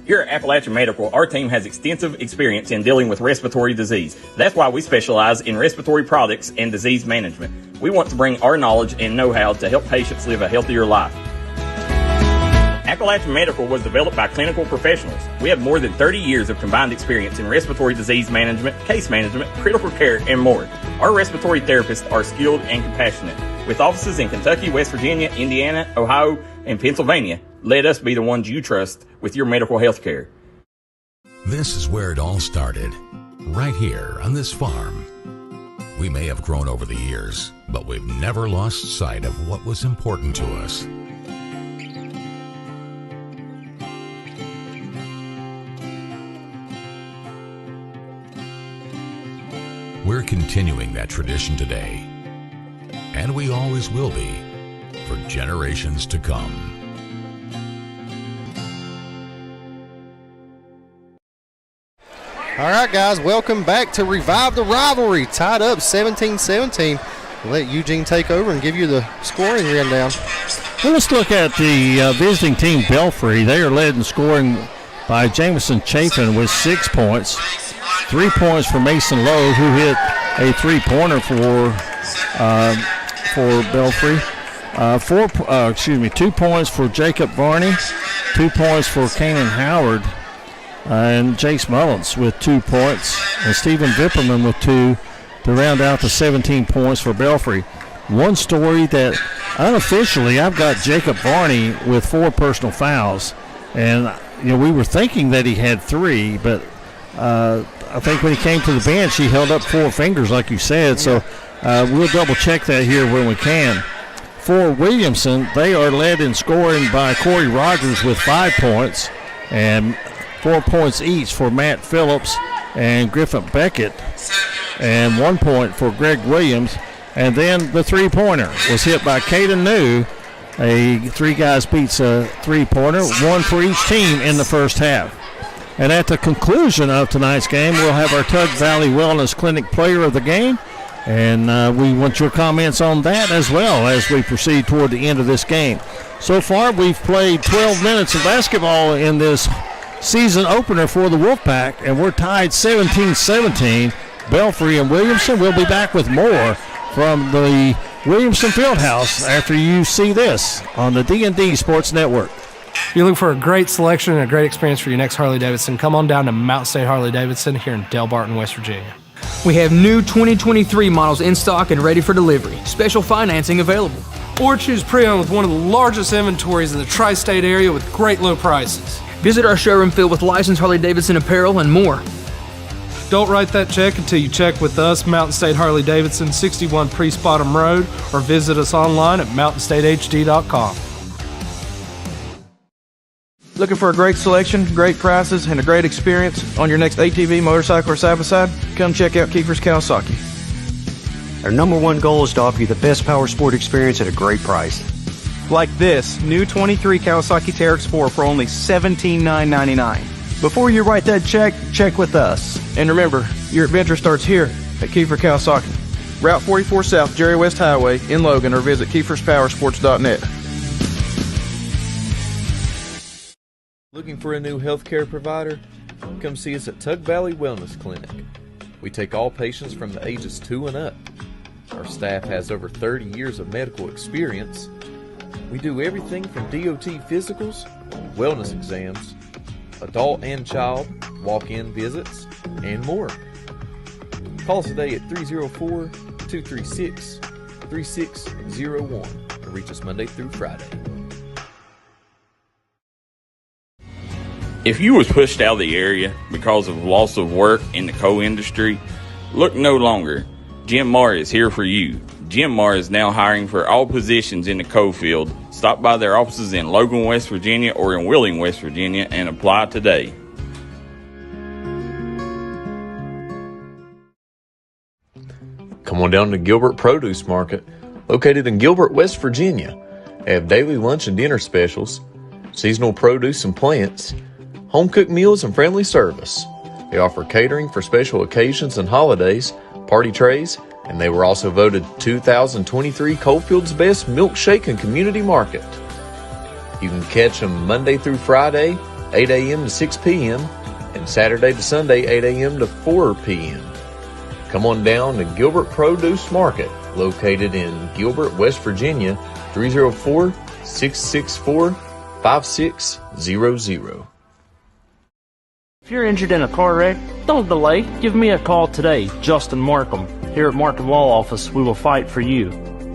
Here at Appalachian Medical, our team has extensive experience in dealing with respiratory disease. That's why we specialize in respiratory products and disease management. We want to bring our knowledge and know-how to help patients live a healthier life. Appalachian Medical was developed by clinical professionals. We have more than 30 years of combined experience in respiratory disease management, case management, critical care, and more. Our respiratory therapists are skilled and compassionate. With offices in Kentucky, West Virginia, Indiana, Ohio, and Pennsylvania, let us be the ones you trust with your medical health care. This is where it all started, right here on this farm. We may have grown over the years, but we've never lost sight of what was important to us. We're continuing that tradition today, and we always will be for generations to come. All right, guys, welcome back to Revive the Rivalry. Tied up 17-17. We'll let Eugene take over and give you the scoring rundown. Well, let's look at the visiting team, Belfry. They are led in scoring by Jameson Chafin with 6 points. 3 points for Mason Lowe, who hit a three-pointer for Belfry. 2 points for Jacob Varney. 2 points for Kanan Howard. And Jace Mullins with 2 points. And Stephen Vipperman with 2 to round out the 17 points for Belfry. One story that unofficially I've got Jacob Varney with 4 personal fouls. And, we were thinking that he had 3, but I think when he came to the bench, he held up 4 fingers, like you said. So we'll double check that here when we can. For Williamson, they are led in scoring by Corey Rogers with 5 points and 4 points each for Matt Phillips and Griffin Beckett, and 1 point for Greg Williams. And then the three-pointer was hit by Caden New. A 3 guys beats a three-pointer, 1 for each team in the first half. And at the conclusion of tonight's game, we'll have our Tug Valley Wellness Clinic player of the game. And we want your comments on that as well as we proceed toward the end of this game. So far, we've played 12 minutes of basketball in this season opener for the Wolfpack, and we're tied 17-17. Belfry and Williamson. We'll be back with more from the Williamson Fieldhouse after you see this on the D&D Sports Network. If you're looking for a great selection and a great experience for your next Harley-Davidson, come on down to Mountain State Harley-Davidson here in Del Barton, West Virginia. We have new 2023 models in stock and ready for delivery. Special financing available. Or choose pre-owned with one of the largest inventories in the tri-state area with great low prices. Visit our showroom filled with licensed Harley-Davidson apparel and more. Don't write that check until you check with us, Mountain State Harley Davidson, 61 Priest Bottom Road, or visit us online at mountainstatehd.com. Looking for a great selection, great prices, and a great experience on your next ATV, motorcycle, or side-by-side? Come check out Kiefer's Kawasaki. Our number one goal is to offer you the best power sport experience at a great price. Like this new 23 Kawasaki Teryx 4 for only $17,999. Before you write that check, check with us. And remember, your adventure starts here at Kiefer Kawasaki. Route 44 South, Jerry West Highway in Logan, or visit KiefersPowersports.net. Looking for a new healthcare provider? Come see us at Tug Valley Wellness Clinic. We take all patients from the ages 2 and up. Our staff has over 30 years of medical experience. We do everything from DOT physicals, wellness exams, adult and child, walk-in visits, and more. Call us today at 304-236-3601 and reach us Monday through Friday. If you was pushed out of the area because of loss of work in the coal industry, look no longer. Jim Moore is here for you. Jim Moore is now hiring for all positions in the coal field. Stop by their offices in Logan, West Virginia or in Wheeling, West Virginia and apply today. Come on down to Gilbert Produce Market, located in Gilbert, West Virginia. They have daily lunch and dinner specials, seasonal produce and plants, home-cooked meals and friendly service. They offer catering for special occasions and holidays, party trays, and they were also voted 2023 Coalfield's Best Milkshake and Community Market. You can catch them Monday through Friday, 8 a.m. to 6 p.m., and Saturday to Sunday, 8 a.m. to 4 p.m. Come on down to Gilbert Produce Market, located in Gilbert, West Virginia, 304-664-5600. If you're injured in a car wreck, don't delay. Give me a call today, Justin Markham. Here at Markham Law Office, we will fight for you.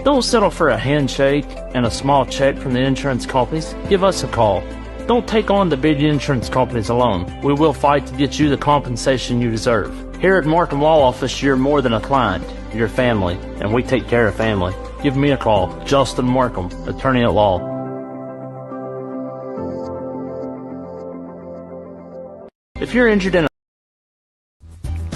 Don't settle for a handshake and a small check from the insurance companies. Give us a call. Don't take on the big insurance companies alone. We will fight to get you the compensation you deserve. Here at Markham Law Office, you're more than a client. You're family, and we take care of family. Give me a call, Justin Markham, attorney at law. If you're injured in a...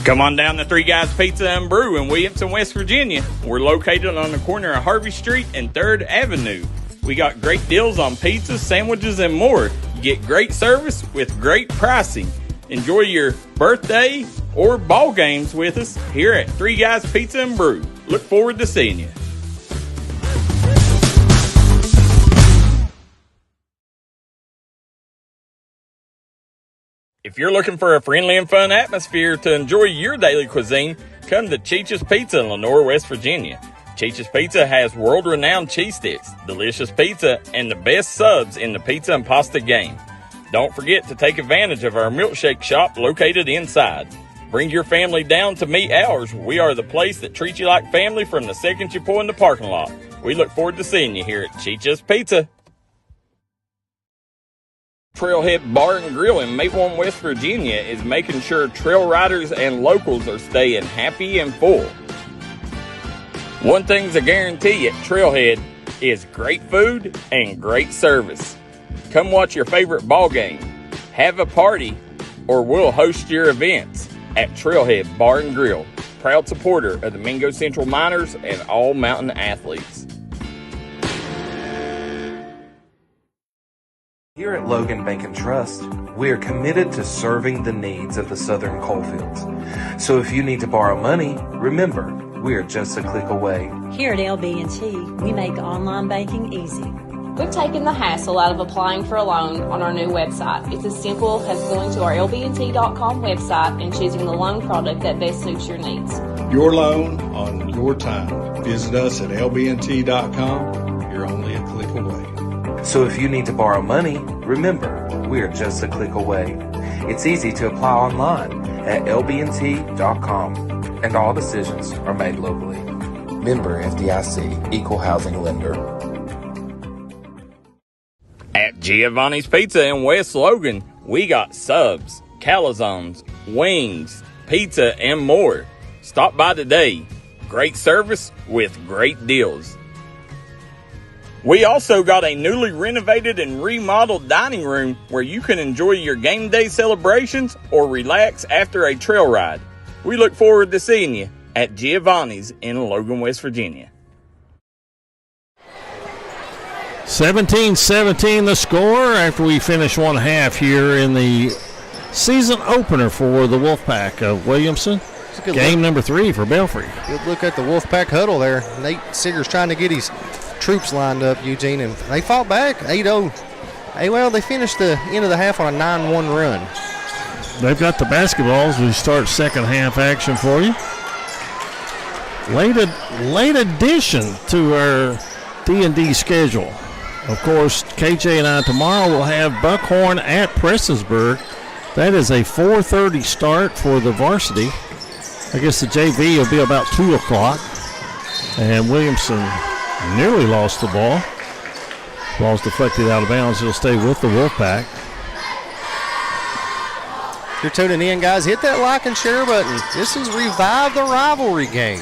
Come on down to Three Guys Pizza and Brew in Williamson, West Virginia. We're located on the corner of Harvey Street and 3rd Avenue. We got great deals on pizzas, sandwiches, and more. You get great service with great pricing. Enjoy your birthday or ball games with us here at Three Guys Pizza and Brew. Look forward to seeing you. If you're looking for a friendly and fun atmosphere to enjoy your daily cuisine, come to Cheech's Pizza in Lenore, West Virginia. Cheech's Pizza has world-renowned cheese sticks, delicious pizza, and the best subs in the pizza and pasta game. Don't forget to take advantage of our milkshake shop located inside. Bring your family down to meet ours. We are the place that treats you like family from the second you pull in the parking lot. We look forward to seeing you here at Cheech's Pizza. Trailhead Bar and Grill in Mayborn, West Virginia is making sure trail riders and locals are staying happy and full. One thing's a guarantee at Trailhead is great food and great service. Come watch your favorite ball game, have a party, or we'll host your events at Trailhead Bar and Grill, proud supporter of the Mingo Central Miners and all mountain athletes. Here at Logan Bank and Trust, we are committed to serving the needs of the southern coalfields. So if you need to borrow money, remember, we are just a click away. Here at LB&T, we make online banking easy. We've taken the hassle out of applying for a loan on our new website. It's as simple as going to our lbnt.com website and choosing the loan product that best suits your needs. Your loan on your time. Visit us at lbnt.com. You're only a click away. So if you need to borrow money, remember, we are just a click away. It's easy to apply online at lbnt.com, and all decisions are made locally. Member FDIC, Equal Housing Lender. At Giovanni's Pizza in West Logan, we got subs, calzones, wings, pizza, and more. Stop by today. Great service with great deals. We also got a newly renovated and remodeled dining room where you can enjoy your game day celebrations or relax after a trail ride. We look forward to seeing you at Giovanni's in Logan, West Virginia. 17-17 the score after we finish one half here in the season opener for the Wolfpack of Williamson. Game number 3 for Belfry. Good look at the Wolfpack huddle there. Nate Sigger's trying to get his troops lined up, Eugene, and they fought back 8-0. Hey, well, they finished the end of the half on a 9-1 run. They've got the basketballs. We start second half action for you. Late addition to our D&D schedule. Of course, KJ and I tomorrow will have Buckhorn at Prestonsburg. That is a 4:30 start for the varsity. I guess the JV will be about 2 o'clock. And Williamson nearly lost the ball. Ball's deflected out of bounds. It'll stay with the Wolfpack. If you're tuning in, guys, hit that like and share button. This is Revive the Rivalry game.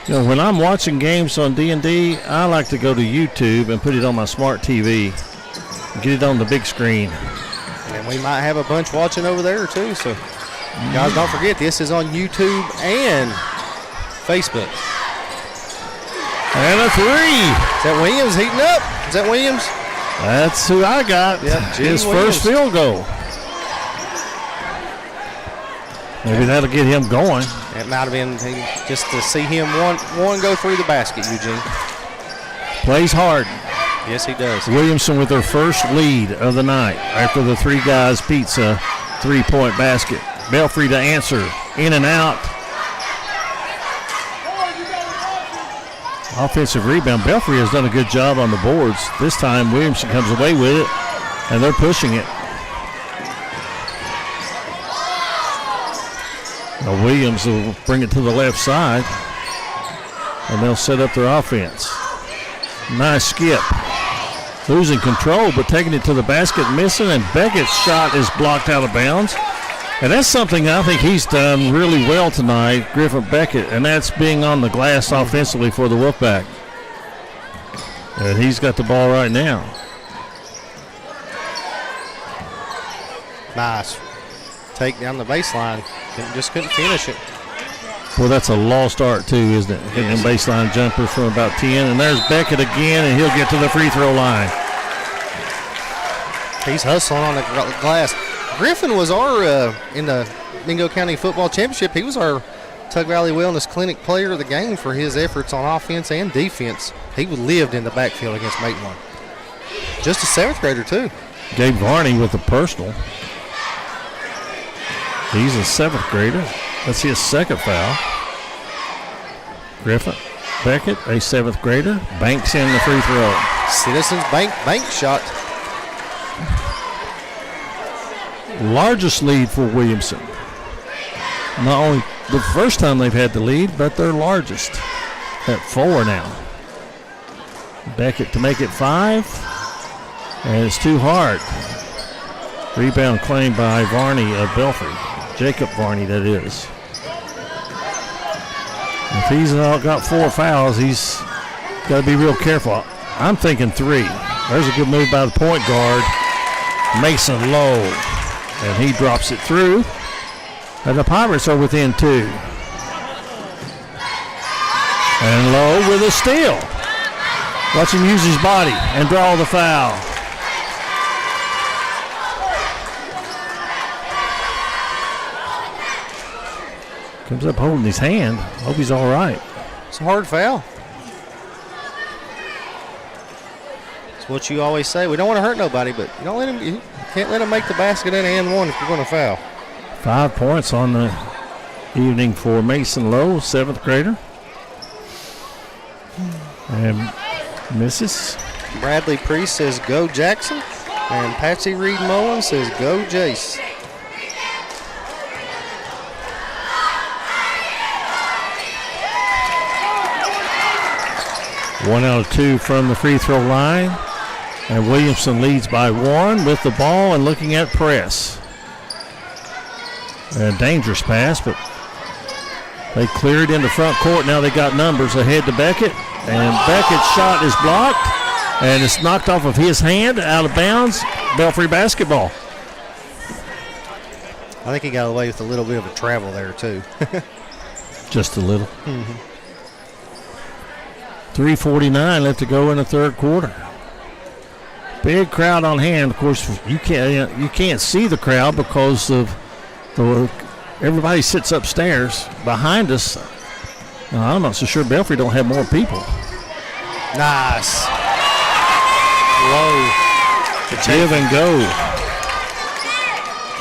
You know, when I'm watching games on D&D, I like to go to YouTube and put it on my smart TV. Get it on the big screen. And we might have a bunch watching over there, too. So, guys, don't forget, this is on YouTube and Facebook. And a 3. Is that Williams heating up? Is that Williams? That's who I got. Yep, his Williams. First field goal. Maybe that'll get him going. It might have been just to see him one go through the basket, Eugene. Plays hard. Yes, he does. Williamson with their first lead of the night after the Three Guys Pizza 3-point basket. Belfry to answer. In and out. Offensive rebound. Belfry has done a good job on the boards. This time Williamson comes away with it, and they're pushing it. Now Williams will bring it to the left side, and they'll set up their offense. Nice skip. Losing control, but taking it to the basket, missing, and Beckett's shot is blocked out of bounds. And that's something I think he's done really well tonight, Griffin Beckett, and that's being on the glass offensively for the Wolfpack. And he's got the ball right now. Nice. Take down the baseline. Just couldn't finish it. Well, that's a lost art, too, isn't it? Hitting them baseline jumpers from about 10. And there's Beckett again, and he'll get to the free throw line. He's hustling on the glass. Griffin was our, in the Mingo County Football Championship, he was our Tug Valley Wellness Clinic player of the game for his efforts on offense and defense. He lived in the backfield against Maitland. Just a 7th grader, too. Gabe Varney with the personal. He's a 7th grader. That's his second foul. Griffin Beckett, a 7th grader, banks in the free throw. Citizens bank shot. Largest lead for Williamson. Not only the first time they've had the lead, but their largest at 4 now. Beckett to make it 5, and it's too hard. Rebound claimed by Varney of Belfry. Jacob Varney, that is. If he's got 4 fouls, he's got to be real careful. I'm thinking 3. There's a good move by the point guard, Mason Lowe. And he drops it through. And the Pirates are within 2. And Lowe with a steal. Watch him use his body and draw the foul. Comes up holding his hand. Hope he's all right. It's a hard foul. It's what you always say. We don't want to hurt nobody, but you can't let him make the basket and one if you're going to foul. 5 points on the evening for Mason Lowe, 7th grader. And misses. Bradley Priest says go Jackson. And Patsy Reed Mullen says go Jace. One out of 2 from the free throw line. And Williamson leads by 1 with the ball and looking at press. A dangerous pass, but They cleared in the front court. Now they got numbers ahead to Beckett. And Beckett's shot is blocked. And it's knocked off of his hand, out of bounds. Belfry basketball. I think he got away with a little bit of a travel there, too. Just a little. Mm-hmm. 3:49 left to go in the third quarter. Big crowd on hand. Of course, you can't see the crowd because of everybody sits upstairs behind us. Now, I'm not so sure Belfry don't have more people. Nice. Low. Give and go.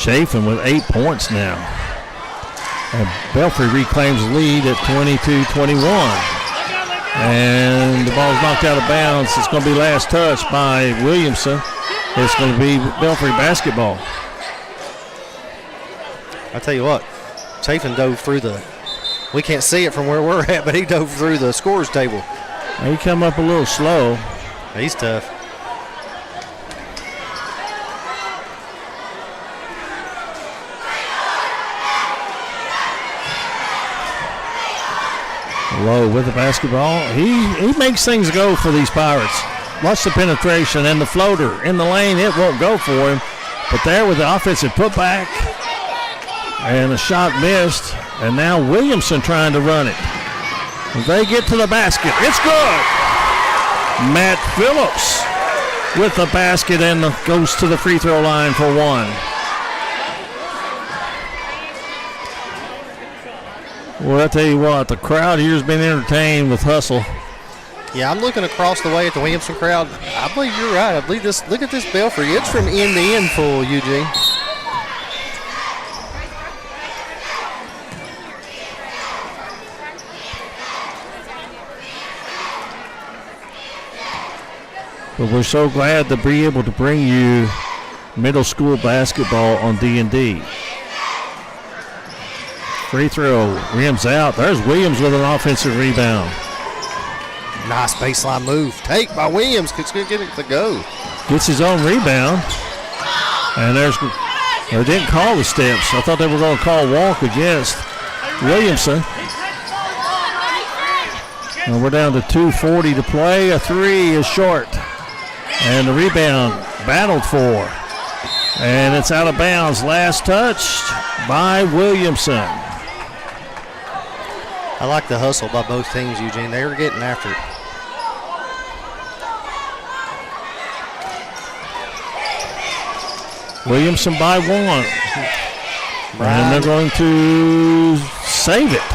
Chafin with 8 points now. And Belfry reclaims the lead at 22-21. And the ball's knocked out of bounds. It's going to be last touch by Williamson. It's going to be Belfry basketball. I tell you what, Chafin dove through we can't see it from where we're at, but he dove through the scores table. He come up a little slow. He's tough. Low with the basketball. He makes things go for these Pirates. Watch the penetration and the floater in the lane. It won't go for him. But there with the offensive putback. And the shot missed. And now Williamson trying to run it. They get to the basket. It's good. Matt Phillips with the basket and goes to the free throw line for one. Well, I tell you what, the crowd here has been entertained with hustle. Yeah, I'm looking across the way at the Williamson crowd. I believe you're right. I believe this. Look at this Belfry. It's from end to end full, Eugene. But we're so glad to be able to bring you middle school basketball on D&D. Free throw, rims out. There's Williams with an offensive rebound. Nice baseline move. Take by Williams. It's going to get it to go. Gets his own rebound. And they didn't call the steps. I thought they were going to call walk against Williamson. And we're down to 2:40 to play. A three is short. And the rebound battled for. And it's out of bounds. Last touched by Williamson. I like the hustle by both teams, Eugene. They were getting after it. Williamson by one. And they're going to save it.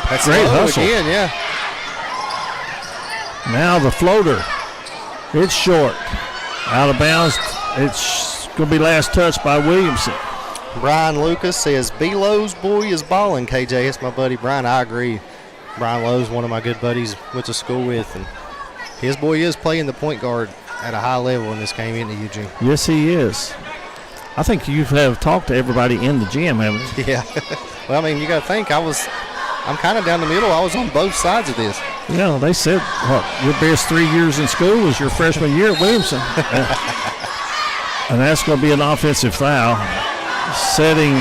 That's great hustle. Again, yeah. Now the floater. It's short. Out of bounds. It's going to be last touch by Williamson. Brian Lucas says, B-Lowe's boy is balling, KJ. That's my buddy Brian. I agree. Brian Lowe's one of my good buddies went to school with, and his boy is playing the point guard at a high level in this game into Eugene. Yes, he is. I think you have talked to everybody in the gym, haven't you? Yeah. Well, I mean, you got to think, I'm kind of down the middle. I was on both sides of this. Yeah, they said, what, your best 3 years in school was your freshman year at Williamson. And that's going to be an offensive foul. Setting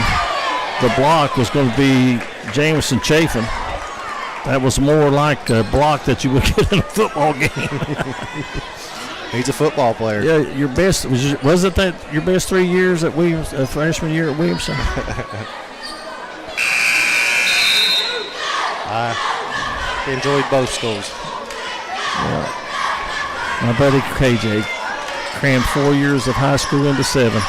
the block was going to be Jameson Chafin. That was more like a block that you would get in a football game. He's a football player. Yeah, your best wasn't that your best 3 years at Williams, freshman year at Williamson? I enjoyed both schools. Yeah. My buddy KJ crammed 4 years of high school into 7.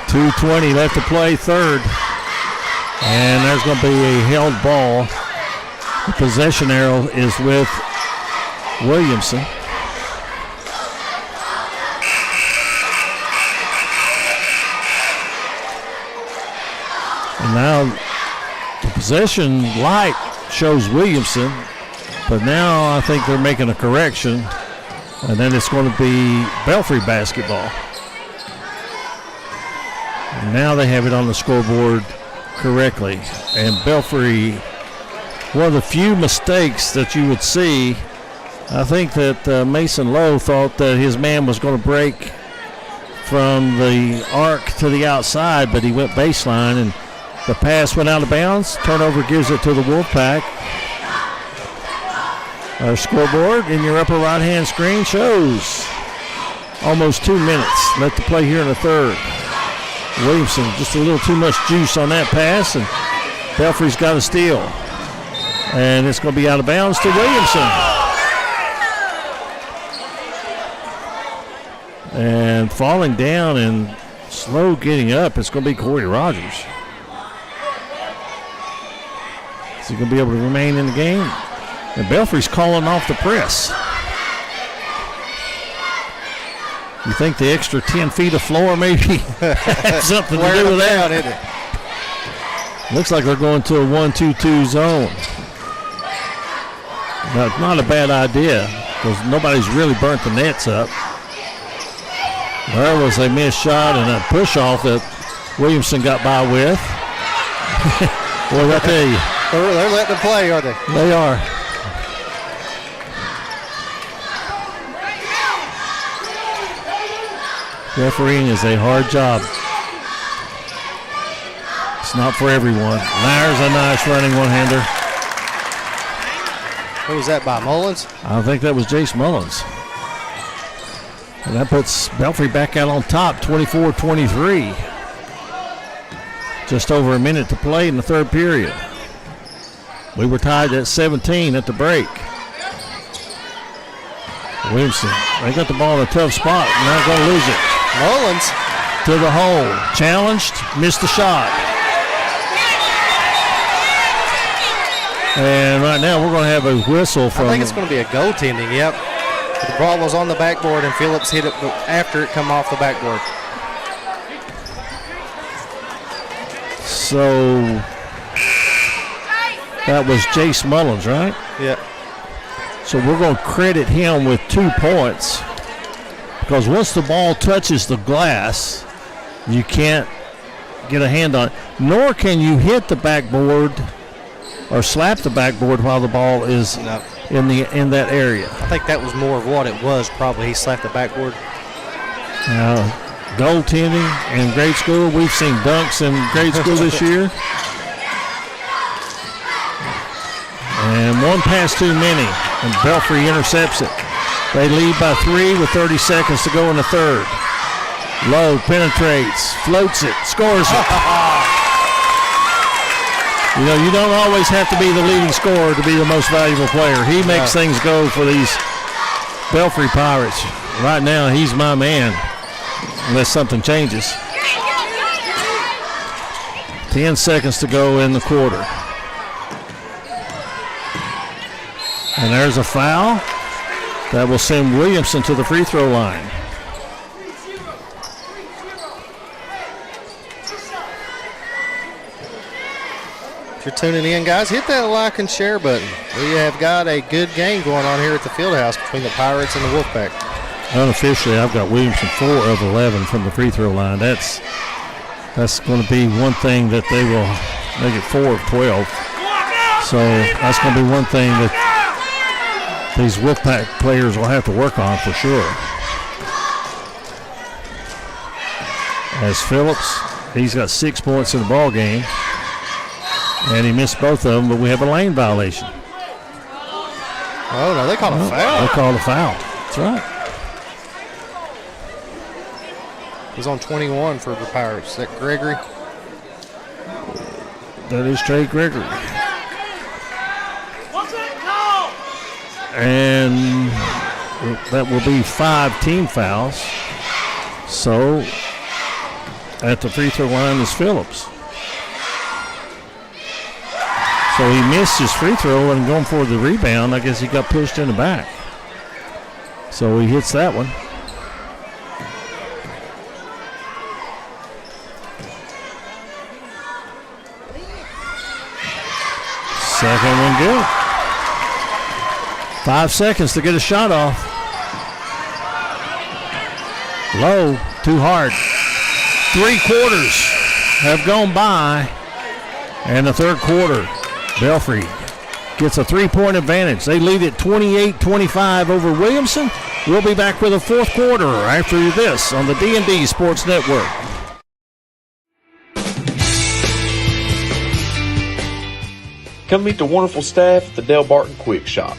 .220 left to play, third. And there's going to be a held ball. The possession arrow is with Williamson. And now the possession light shows Williamson, but now I think they're making a correction, and then it's going to be Belfry basketball. And now they have it on the scoreboard correctly. And Belfry, one of the few mistakes that you would see, I think that Mason Lowe thought that his man was going to break from the arc to the outside, but he went baseline, and the pass went out of bounds. Turnover gives it to the Wolfpack. Our scoreboard in your upper right-hand screen shows almost 2 minutes left to play here in the third. Williamson just a little too much juice on that pass, and Belfry's got a steal. And it's going to be out of bounds to Williamson. And falling down and slow getting up, it's going to be Corey Rogers. Is he going to be able to remain in the game? And Belfry's calling off the press. You think the extra 10 feet of floor maybe had something to do with that? Isn't it? Looks like they're going to a 1-2-2 zone. Not a bad idea, because nobody's really burnt the nets up. There was a missed shot and a push-off that Williamson got by with. Boy, I tell you. They're letting them play, aren't they? They are. Refereeing is a hard job. It's not for everyone. There's a nice running one-hander. Who was that by, Mullins? I think that was Jace Mullins. And that puts Belfry back out on top, 24-23. Just over a minute to play in the third period. We were tied at 17 at the break. Williamson, they got the ball in a tough spot. Not going to lose it. Mullins to the hole. Challenged, missed the shot. And right now we're going to have a whistle from. I think it's going to be a goaltending, yep. The ball was on the backboard and Phillips hit it after it come off the backboard. So that was Jace Mullins, right? Yeah. So we're going to credit him with 2 points, because once the ball touches the glass, you can't get a hand on it, nor can you hit the backboard or slap the backboard while the ball is in that area. I think that was more of what it was. Probably he slapped the backboard. Goaltending in grade school, we've seen dunks in grade school this year. And one pass too many, and Belfry intercepts it. They lead by 3 with 30 seconds to go in the third. Lowe penetrates, floats it, scores it. You know, you don't always have to be the leading scorer to be the most valuable player. He makes things go for these Belfry Pirates. Right now, he's my man, unless something changes. 10 seconds to go in the quarter. And there's a foul that will send Williamson to the free throw line. If you're tuning in, guys, hit that like and share button. We have got a good game going on here at the Fieldhouse between the Pirates and the Wolfpack. Unofficially, I've got Williamson 4 of 11 from the free throw line. That's going to be one thing that they will make it 4 of 12. So that's going to be one thing that these Wolfpack players will have to work on for sure. As Phillips, he's got 6 points in the ball game, and he missed both of them, but we have a lane violation. Oh, no, they called a foul. They called a foul. That's right. He's on 21 for the Pirates. Is that Gregory? That is Trey Gregory. And that will be 5 team fouls. So at the free throw line is Phillips. So he missed his free throw and going for the rebound. I guess he got pushed in the back. So he hits that one. Second one good. 5 seconds to get a shot off. Low, too hard. 3 quarters have gone by. And the third quarter, Belfry gets a 3-point advantage. They lead at 28-25 over Williamson. We'll be back with the fourth quarter after this on the D&D Sports Network. Come meet the wonderful staff at the Del Barton Quick Shop.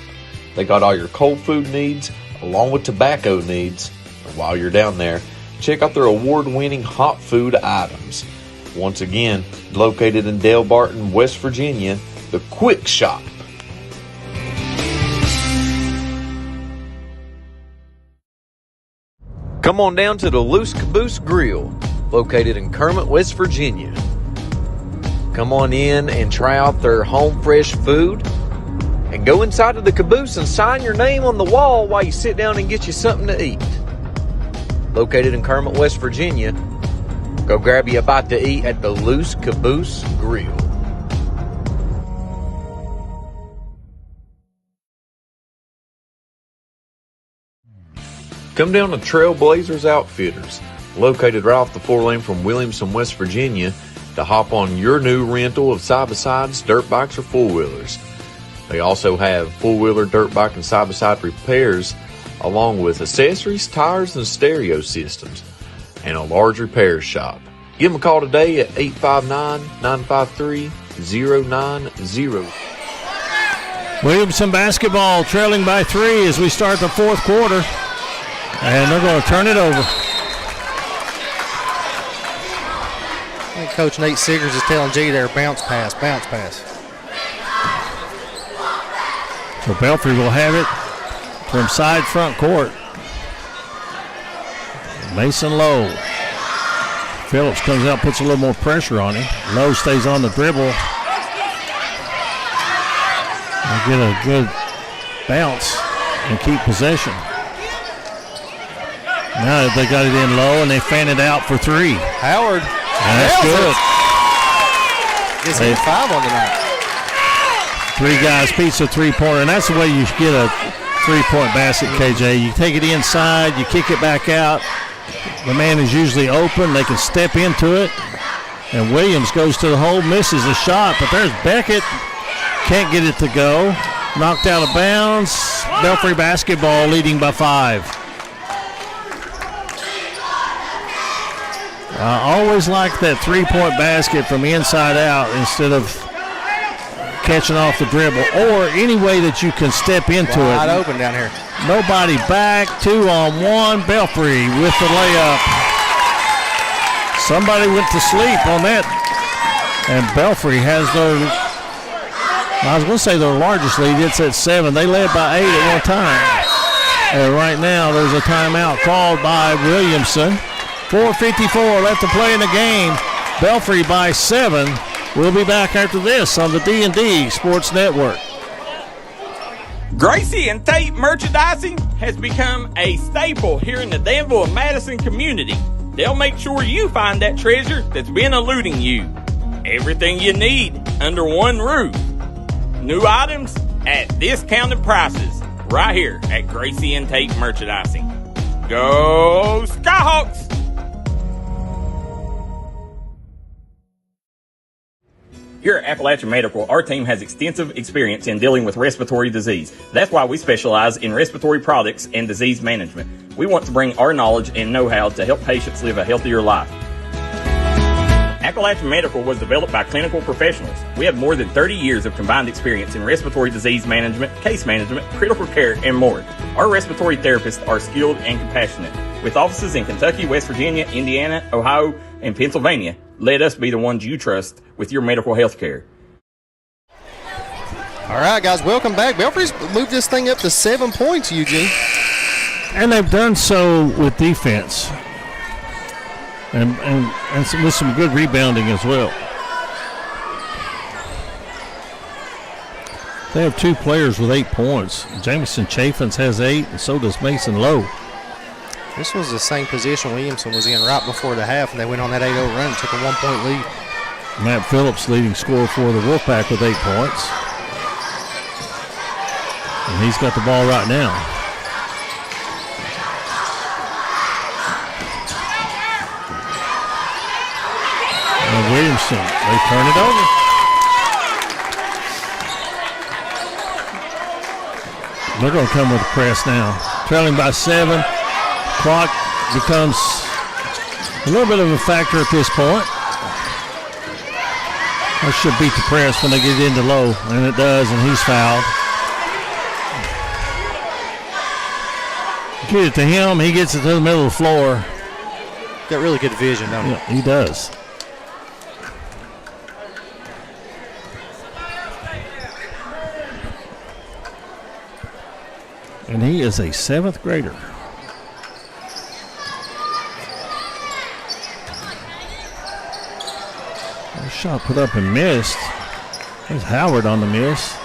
They got all your cold food needs along with tobacco needs. And while you're down there, check out their award-winning hot food items. Once again, located in Del Barton, West Virginia, the Quick Shop. Come on down to the Loose Caboose Grill, located in Kermit, West Virginia. Come on in and try out their home fresh food, and go inside of the caboose and sign your name on the wall while you sit down and get you something to eat. Located in Kermit, West Virginia, go grab you a bite to eat at the Loose Caboose Grill. Come down to Trailblazers Outfitters, located right off the 4-lane from Williamson, West Virginia, to hop on your new rental of side-by-sides, dirt bikes, or four-wheelers. They also have four-wheeler, dirt bike, and side-by-side repairs, along with accessories, tires, and stereo systems, and a large repair shop. Give them a call today at 859-953-0900. Williamson basketball trailing by 3 as we start the fourth quarter. And they're going to turn it over. I think Coach Nate Siggers is telling G there, bounce pass, bounce pass. So Belfry will have it from side front court. Mason Lowe. Phillips comes out, puts a little more pressure on him. Lowe stays on the dribble. They get a good bounce and keep possession. Now they got it in low and they fan it out for 3. Howard. That's good. Gets hit 5 on the night. 3 guys beats a three-pointer, and that's the way you get a three-point basket, KJ. You take it inside, you kick it back out. The man is usually open. They can step into it. And Williams goes to the hole, misses the shot, but there's Beckett. Can't get it to go. Knocked out of bounds. Belfry basketball leading by 5. I always like that three-point basket from inside out instead of catching off the dribble, or any way that you can step into it. Wide open down here. Nobody back, 2-on-1. Belfry with the layup. Somebody went to sleep on that. And Belfry has their, I was going to say their largest lead. It's at 7. They led by 8 at one time. And right now there's a timeout called by Williamson. 4:54 left to play in the game. Belfry by 7. We'll be back after this on the D&D Sports Network. Gracie and Tate Merchandising has become a staple here in the Danville and Madison community. They'll make sure you find that treasure that's been eluding you. Everything you need under one roof. New items at discounted prices right here at Gracie and Tate Merchandising. Go Skyhawks! Here at Appalachian Medical, our team has extensive experience in dealing with respiratory disease. That's why we specialize in respiratory products and disease management. We want to bring our knowledge and know-how to help patients live a healthier life. Appalachian Medical was developed by clinical professionals. We have more than 30 years of combined experience in respiratory disease management, case management, critical care, and more. Our respiratory therapists are skilled and compassionate. With offices in Kentucky, West Virginia, Indiana, Ohio, and Pennsylvania, let us be the ones you trust with your medical health care. All right, guys, welcome back. Belfry's moved this thing up to 7 points, Eugene. And they've done so with defense. And with some good rebounding as well. They have 2 players with 8 points. Jamison Chaffins has 8, and so does Mason Lowe. This was the same position Williamson was in right before the half, and they went on that 8-0 run and took a 1-point lead. Matt Phillips leading scorer for the Wolfpack with 8 points. And he's got the ball right now. And Williamson, they turn it over. They're going to come with a press now. trailing by 7. Clock becomes a little bit of a factor at this point. That should beat the press when they get into low, and it does, and he's fouled. Get it to him. He gets it to the middle of the floor. Got really good vision, don't he? Yeah, he does. And he is a 7th grader. A shot put up and missed. There's Howard on the miss.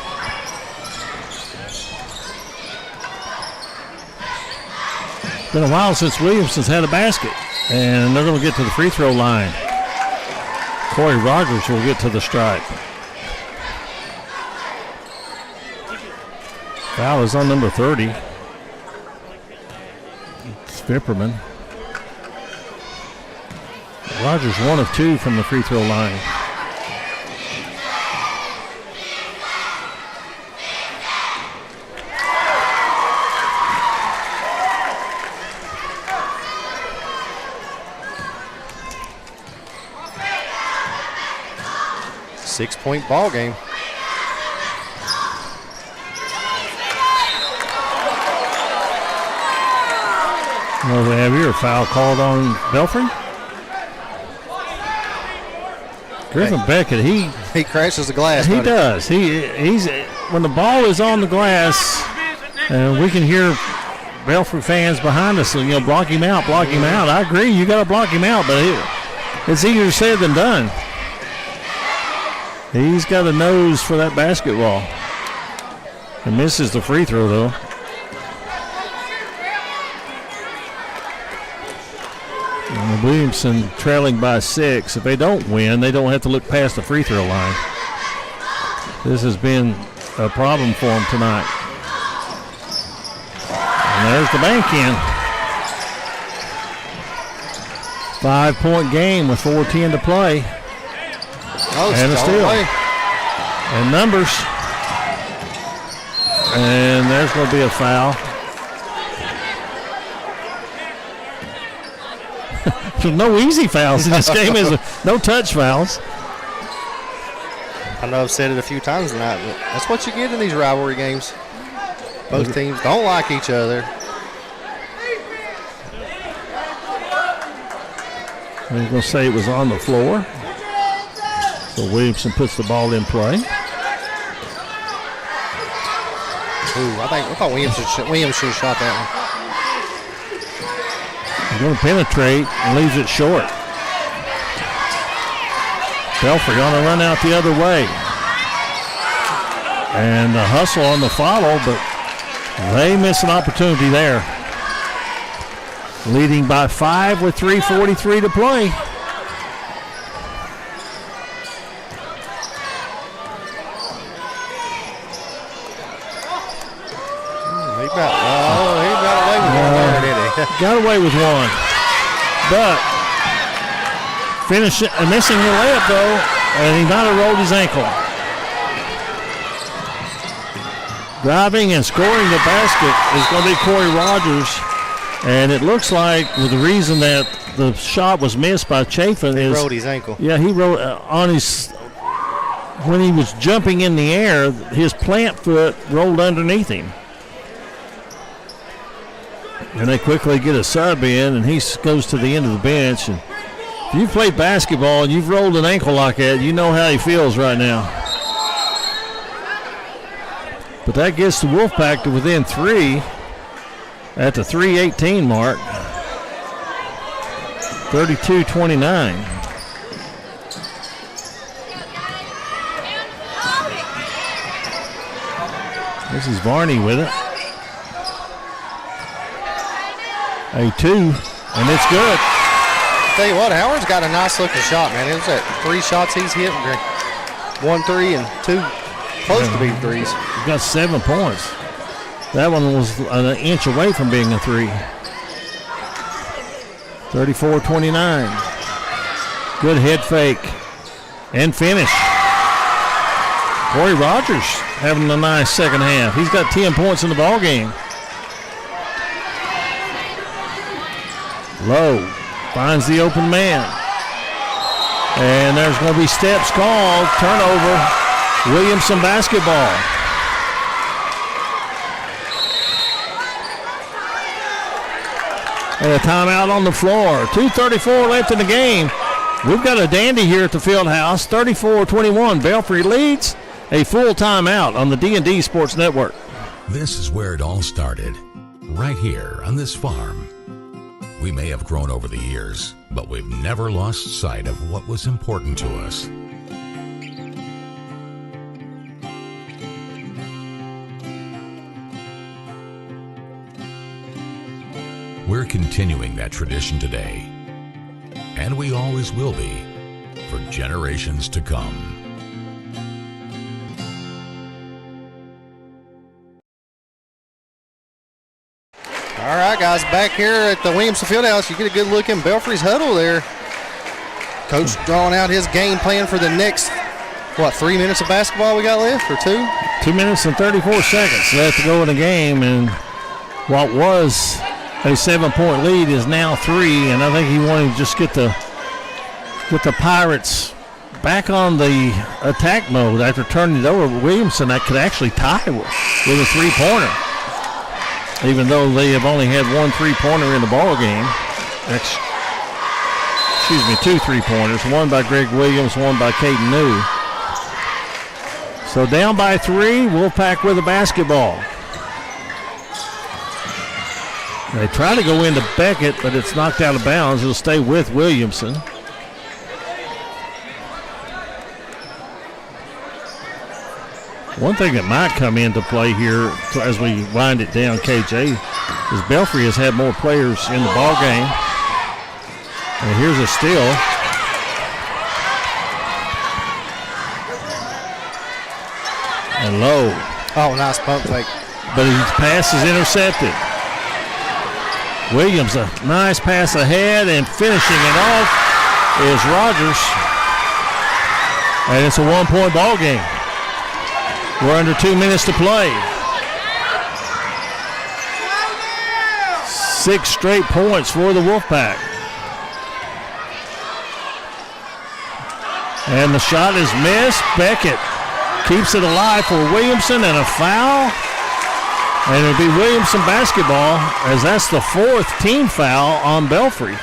It's been a while since Williamson's had a basket. And they're going to get to the free throw line. Corey Rogers will get to the stripe. Foul is on number 30. It's Vipperman. Rogers 1 of 2 from the free throw line. Six-point ball game. Well, we have here a foul called on Belfry. Griffin Beckett, he crashes the glass. He does. He's when the ball is on the glass, and we can hear Belfry fans behind us, block him out, block him out. I agree, you got to block him out, but it's easier said than done. He's got a nose for that basketball. And misses the free throw, though. And Williamson trailing by 6. If they don't win, they don't have to look past the free throw line. This has been a problem for them tonight. And there's the bank in. 5-point game with 4:10 to play. And a steal. And numbers. And there's going to be a foul. There's no easy fouls in this game. No touch fouls. I know I've said it a few times tonight, but that's what you get in these rivalry games. Both teams don't like each other. I was going to say it was on the floor. So Williamson puts the ball in play. I thought Williams should have shot that one. He's going to penetrate and leaves it short. Belfry on a run out the other way. And a hustle on the follow, but they miss an opportunity there. Leading by 5 with 3:43 to play. Got away with one. But missing the layup, though, and he might have rolled his ankle. Driving and scoring the basket is going to be Corey Rogers. And it looks like the reason that the shot was missed by Chafin is... He rolled his ankle. Yeah, he rolled on his... When he was jumping in the air, his plant foot rolled underneath him. And they quickly get a sub in, and he goes to the end of the bench. And if you've played basketball and you've rolled an ankle like that, you know how he feels right now. But that gets the Wolfpack to within 3 at the 3:18 mark. 32-29. This is Varney with it. A 2, and it's good. Tell you what, Howard's got a nice looking shot, man. It was at 3 shots he's hit. 1 3 and 2 close to being threes. He got 7 points. That one was an inch away from being a 3. 34-29. Good head fake and finish. Corey Rogers having a nice second half. He's got 10 points in the ball game. Lowe finds the open man. And there's going to be steps called. Turnover. Williamson basketball. And a timeout on the floor. 2:34 left in the game. We've got a dandy here at the field house. 34-21. Belfry leads. A full timeout on the D&D Sports Network. This is where it all started. Right here on this farm. We may have grown over the years, but we've never lost sight of what was important to us. We're continuing that tradition today, and we always will be for generations to come. All right, guys, back here at the Williamson Fieldhouse, you get a good look in Belfry's huddle there. Coach drawing out his game plan for the next, 3 minutes of basketball we got left, or 2? 2 minutes and 34 seconds left to go in the game, and what was a 7-point lead is now 3, and I think he wanted to just get the Pirates back on the attack mode after turning it over. Williamson that could actually tie with a 3-pointer. Even though they have only had 1 3-pointer in the ball game. Two 3-pointers. One by Greg Williams, one by Caden New. So down by 3, Wolfpack with the basketball. They try to go into Beckett, but it's knocked out of bounds. It'll stay with Williamson. One thing that might come into play here as we wind it down, KJ, is Belfry has had more players in the ball game. And here's a steal. And Lowe. Oh, nice pump fake. But his pass is intercepted. Williams, a nice pass ahead, and finishing it off is Rogers. And it's a 1-point ball game. We're under 2 minutes to play. 6 straight points for the Wolfpack. And the shot is missed. Beckett keeps it alive for Williamson, and a foul. And it'll be Williamson basketball, as that's the 4th team foul on Belfry.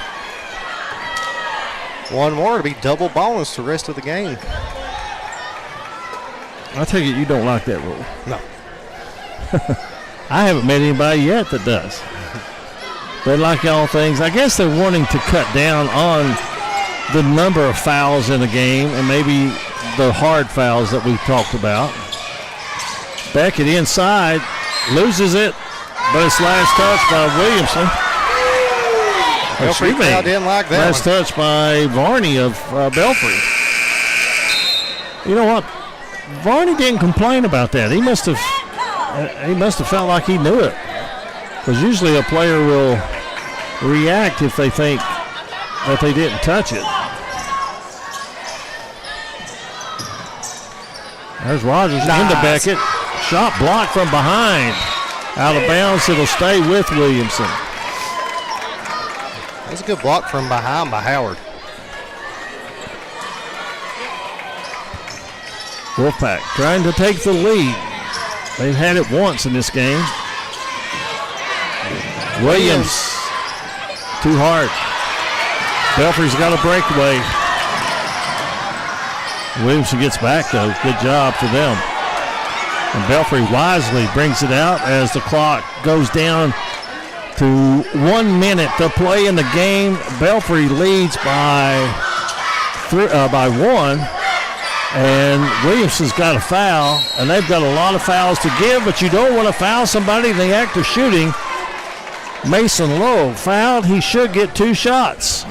One more to be double bonus the rest of the game. I take it you don't like that rule. No. I haven't met anybody yet that does. But like all things, I guess they're wanting to cut down on the number of fouls in the game and maybe the hard fouls that we've talked about. Beckett inside, loses it, but it's last touch by Williamson. Belfry crowd didn't like that. Last touch by Varney of Belfry. You know what? Varney didn't complain about that. He must have felt like he knew it. Because usually a player will react if they think that they didn't touch it. There's Rogers into Beckett. Shot blocked from behind. Out of bounds. It'll stay with Williamson. That's a good block from behind by Howard. Wolfpack trying to take the lead. They've had it once in this game. Williams, too hard. Belfry's got a breakaway. Williamson gets back, though. Good job for them. And Belfry wisely brings it out as the clock goes down to 1 minute to play in the game. Belfry leads by 1. And Williamson's got a foul, and they've got a lot of fouls to give, but you don't want to foul somebody in the act of shooting. Mason Lowe fouled. He should get 2 shots.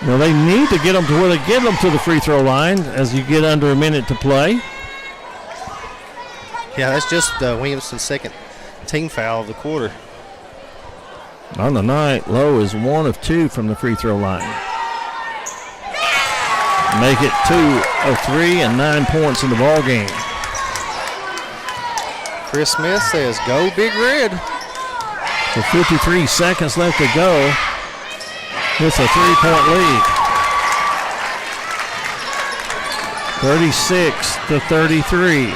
Well, they need to get them to where they get them to the free throw line as you get under a minute to play. Yeah, that's just Williamson's 2nd team foul of the quarter. On the night, Lowe is 1 of 2 from the free throw line. Make it 2 of 3 and 9 points in the ball game. Chris Smith says, "Go Big Red." With 53 seconds left to go, it's a 3-point lead. 36-33.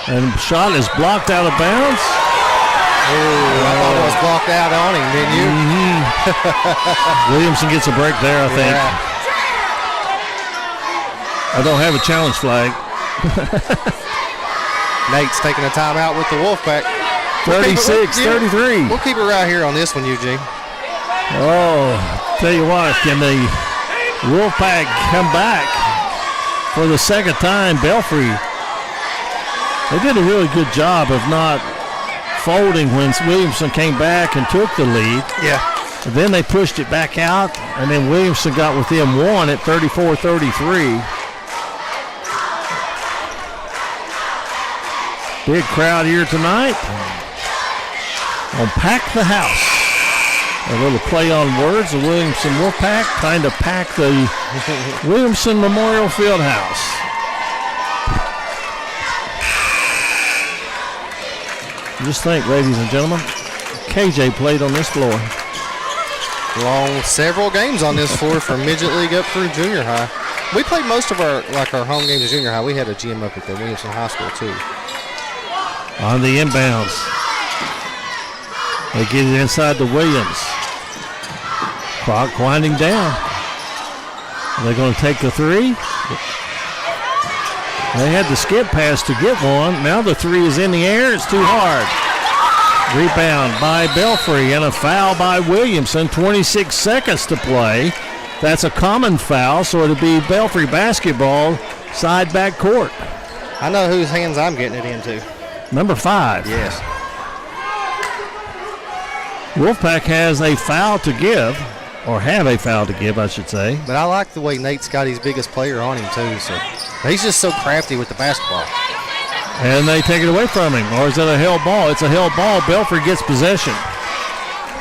And shot is blocked out of bounds. Oh, I thought it was blocked out on him, didn't you? Mm-hmm. Williamson gets a break there, I think. Yeah. I don't have a challenge flag. Nate's taking a timeout with the Wolfpack. 36-33. We'll keep it right here on this one, Eugene. Oh, tell you what, can the Wolfpack come back for the second time? Belfry, they did a really good job of not folding when Williamson came back and took the lead. Yeah. And then they pushed it back out, and then Williamson got within one at 34-33. Big crowd here tonight on Pack the House. A little play on words. The Williamson Wolfpack trying to pack the Williamson Memorial Fieldhouse. Just think, ladies and gentlemen, KJ played on this floor. Long several games on this floor from midget league up through junior high. We played most of our home games at junior high. We had a gym up at the Williamson High School too. On the inbounds. They get it inside to Williams. Clock winding down. Are they going to take the three? They had the skip pass to get one. Now the three is in the air. It's too hard. Rebound by Belfry and a foul by Williamson. 26 seconds to play. That's a common foul, so it'll be Belfry basketball, side back court. I know whose hands I'm getting it into. Number 5. Yes. Wolfpack has a foul to give, or have a foul to give, I should say. But I like the way Nate's got his biggest player on him, too. So he's just so crafty with the basketball. And they take it away from him. Or is it a held ball? It's a held ball. Belfry gets possession.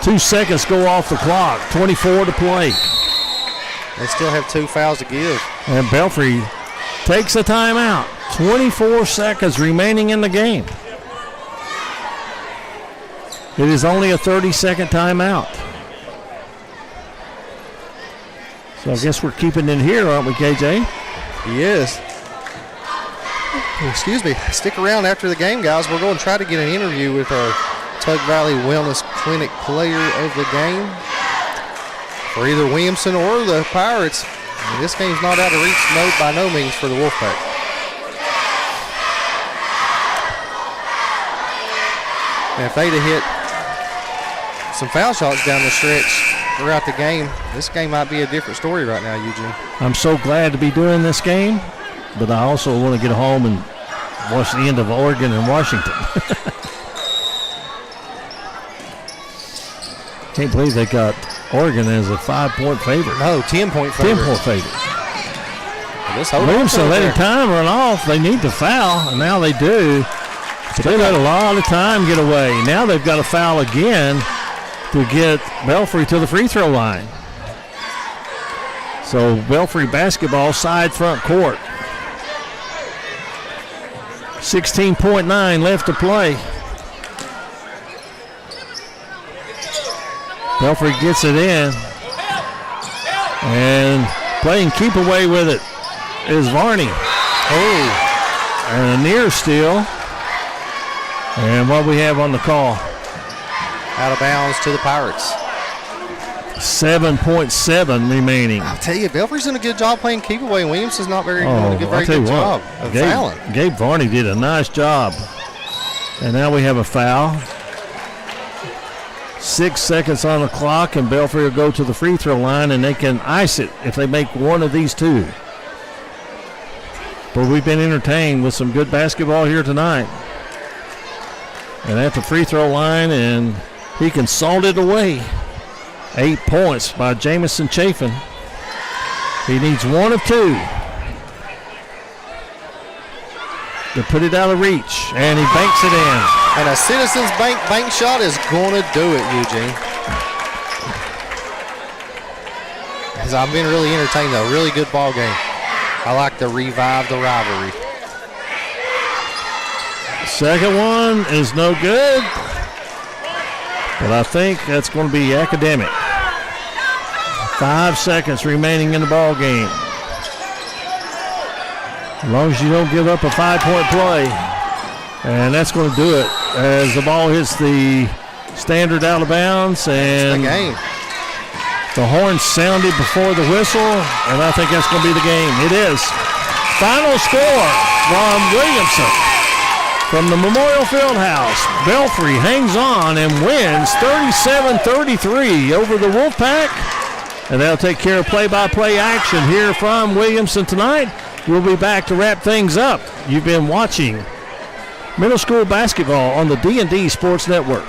2 seconds go off the clock. 24 to play. They still have 2 fouls to give. And Belfry takes a timeout. 24 seconds remaining in the game. It is only a 30-second timeout. So I guess we're keeping it here, aren't we, KJ? Yes. Excuse me. Stick around after the game, guys. We're going to try to get an interview with our Tug Valley Wellness Clinic player of the game for either Williamson or the Pirates. And this game's not out of reach by no means for the Wolfpack. And if they'd have hit some foul shots down the stretch throughout the game, this game might be a different story right now, Eugene. I'm so glad to be doing this game, but I also want to get home and watch the end of Oregon and Washington. Can't believe they got Oregon as a 5-point favorite. No, 10-point favorite. 10-point favorite. Williamson letting time run off. They need to foul, and now they do. So they let a lot of time get away. Now they've got to foul again to get Belfry to the free throw line. So Belfry basketball, side front court. 16.9 left to play. Belfry gets it in. And playing keep away with it is Varney. Oh, and a near steal. And what we have on the call? Out of bounds to the Pirates. 7.7 remaining. I'll tell you, Belfry's doing a good job playing keep away. Williamson's not doing a very good job of fouling. Gabe Varney did a nice job. And now we have a foul. 6 seconds on the clock, and Belfry will go to the free throw line, and they can ice it if they make one of these two. But we've been entertained with some good basketball here tonight. And at the free throw line, and he can salt it away. 8 points by Jamison Chafin. He needs one of two to put it out of reach, and he banks it in. And a Citizens Bank shot is going to do it, Eugene. As I've been really entertained, though. Really good ball game. I like to revive the rivalry. Second one is no good. But I think that's going to be academic. 5 seconds remaining in the ball game. As long as you don't give up a 5-point play. And that's going to do it as the ball hits the standard out of bounds. And the horn sounded before the whistle, and I think that's going to be the game. It is. Final score from Williamson. From the Memorial Fieldhouse, Belfry hangs on and wins 37-33 over the Wolfpack. And they'll take care of play-by-play action here from Williamson tonight. We'll be back to wrap things up. You've been watching middle school basketball on the D&D Sports Network.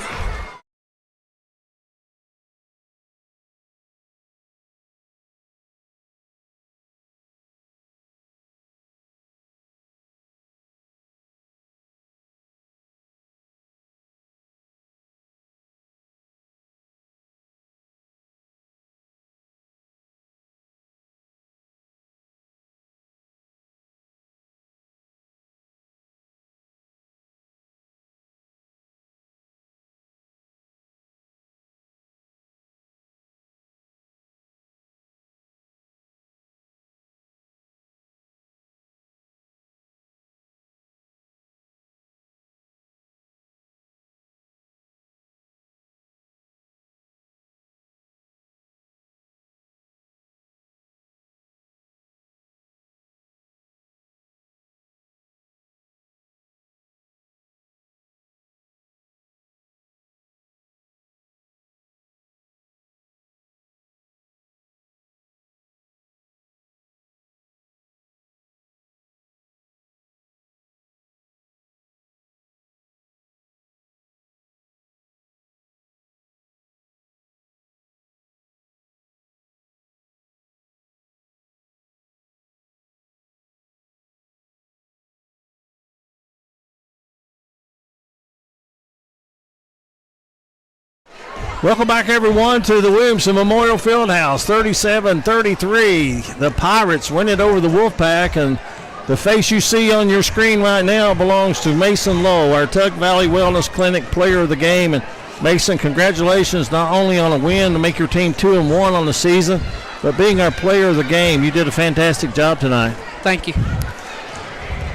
Welcome back, everyone, to the Williamson Memorial Fieldhouse. 37-33. The Pirates win it over the Wolfpack, and the face you see on your screen right now belongs to Mason Lowe, our Tug Valley Wellness Clinic player of the game. And Mason, congratulations not only on a win to make your team 2-1 on the season, but being our player of the game. You did a fantastic job tonight. Thank you.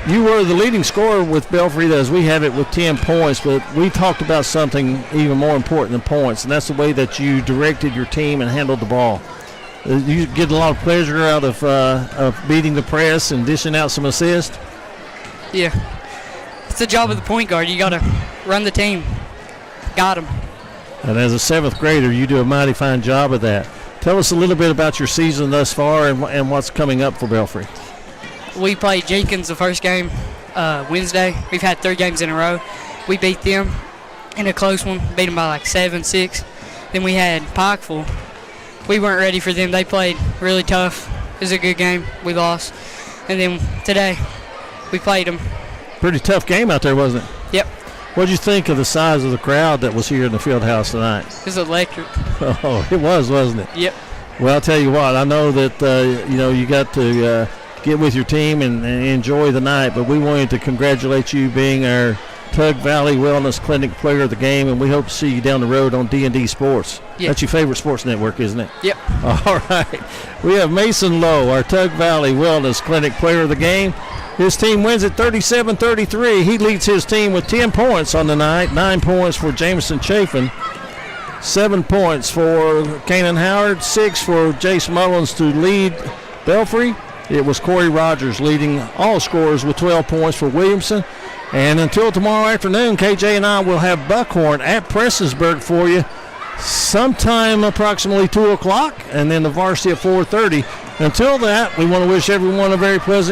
You were the leading scorer with Belfry, as we have it, with 10 points, but we talked about something even more important than points, and that's the way that you directed your team and handled the ball. You get a lot of pleasure out of beating the press and dishing out some assists? Yeah. It's the job of the point guard. You got to run the team. Got him. And as a 7th grader, you do a mighty fine job of that. Tell us a little bit about your season thus far and what's coming up for Belfry. We played Jenkins the first game Wednesday. We've had 3 games in a row. We beat them in a close one, beat them by like 7-6. Then we had Pikeville. We weren't ready for them. They played really tough. It was a good game. We lost. And then today we played them. Pretty tough game out there, wasn't it? Yep. What did you think of the size of the crowd that was here in the field house tonight? It was electric. Oh, it was, wasn't it? Yep. Well, I'll tell you what. I know that you got to get with your team and enjoy the night, but we wanted to congratulate you being our Tug Valley Wellness Clinic player of the game, and we hope to see you down the road on D&D Sports. Yep. That's your favorite sports network, isn't it? Yep. All right. We have Mason Lowe, our Tug Valley Wellness Clinic player of the game. His team wins at 37-33. He leads his team with 10 points on the night, 9 points for Jameson Chafin, 7 points for Kanan Howard, 6 for Jace Mullins to lead Belfry. It was Corey Rogers leading all scorers with 12 points for Williamson. And until tomorrow afternoon, KJ and I will have Buckhorn at Prestonsburg for you sometime approximately 2 o'clock, and then the varsity at 4:30. Until that, we want to wish everyone a very pleasant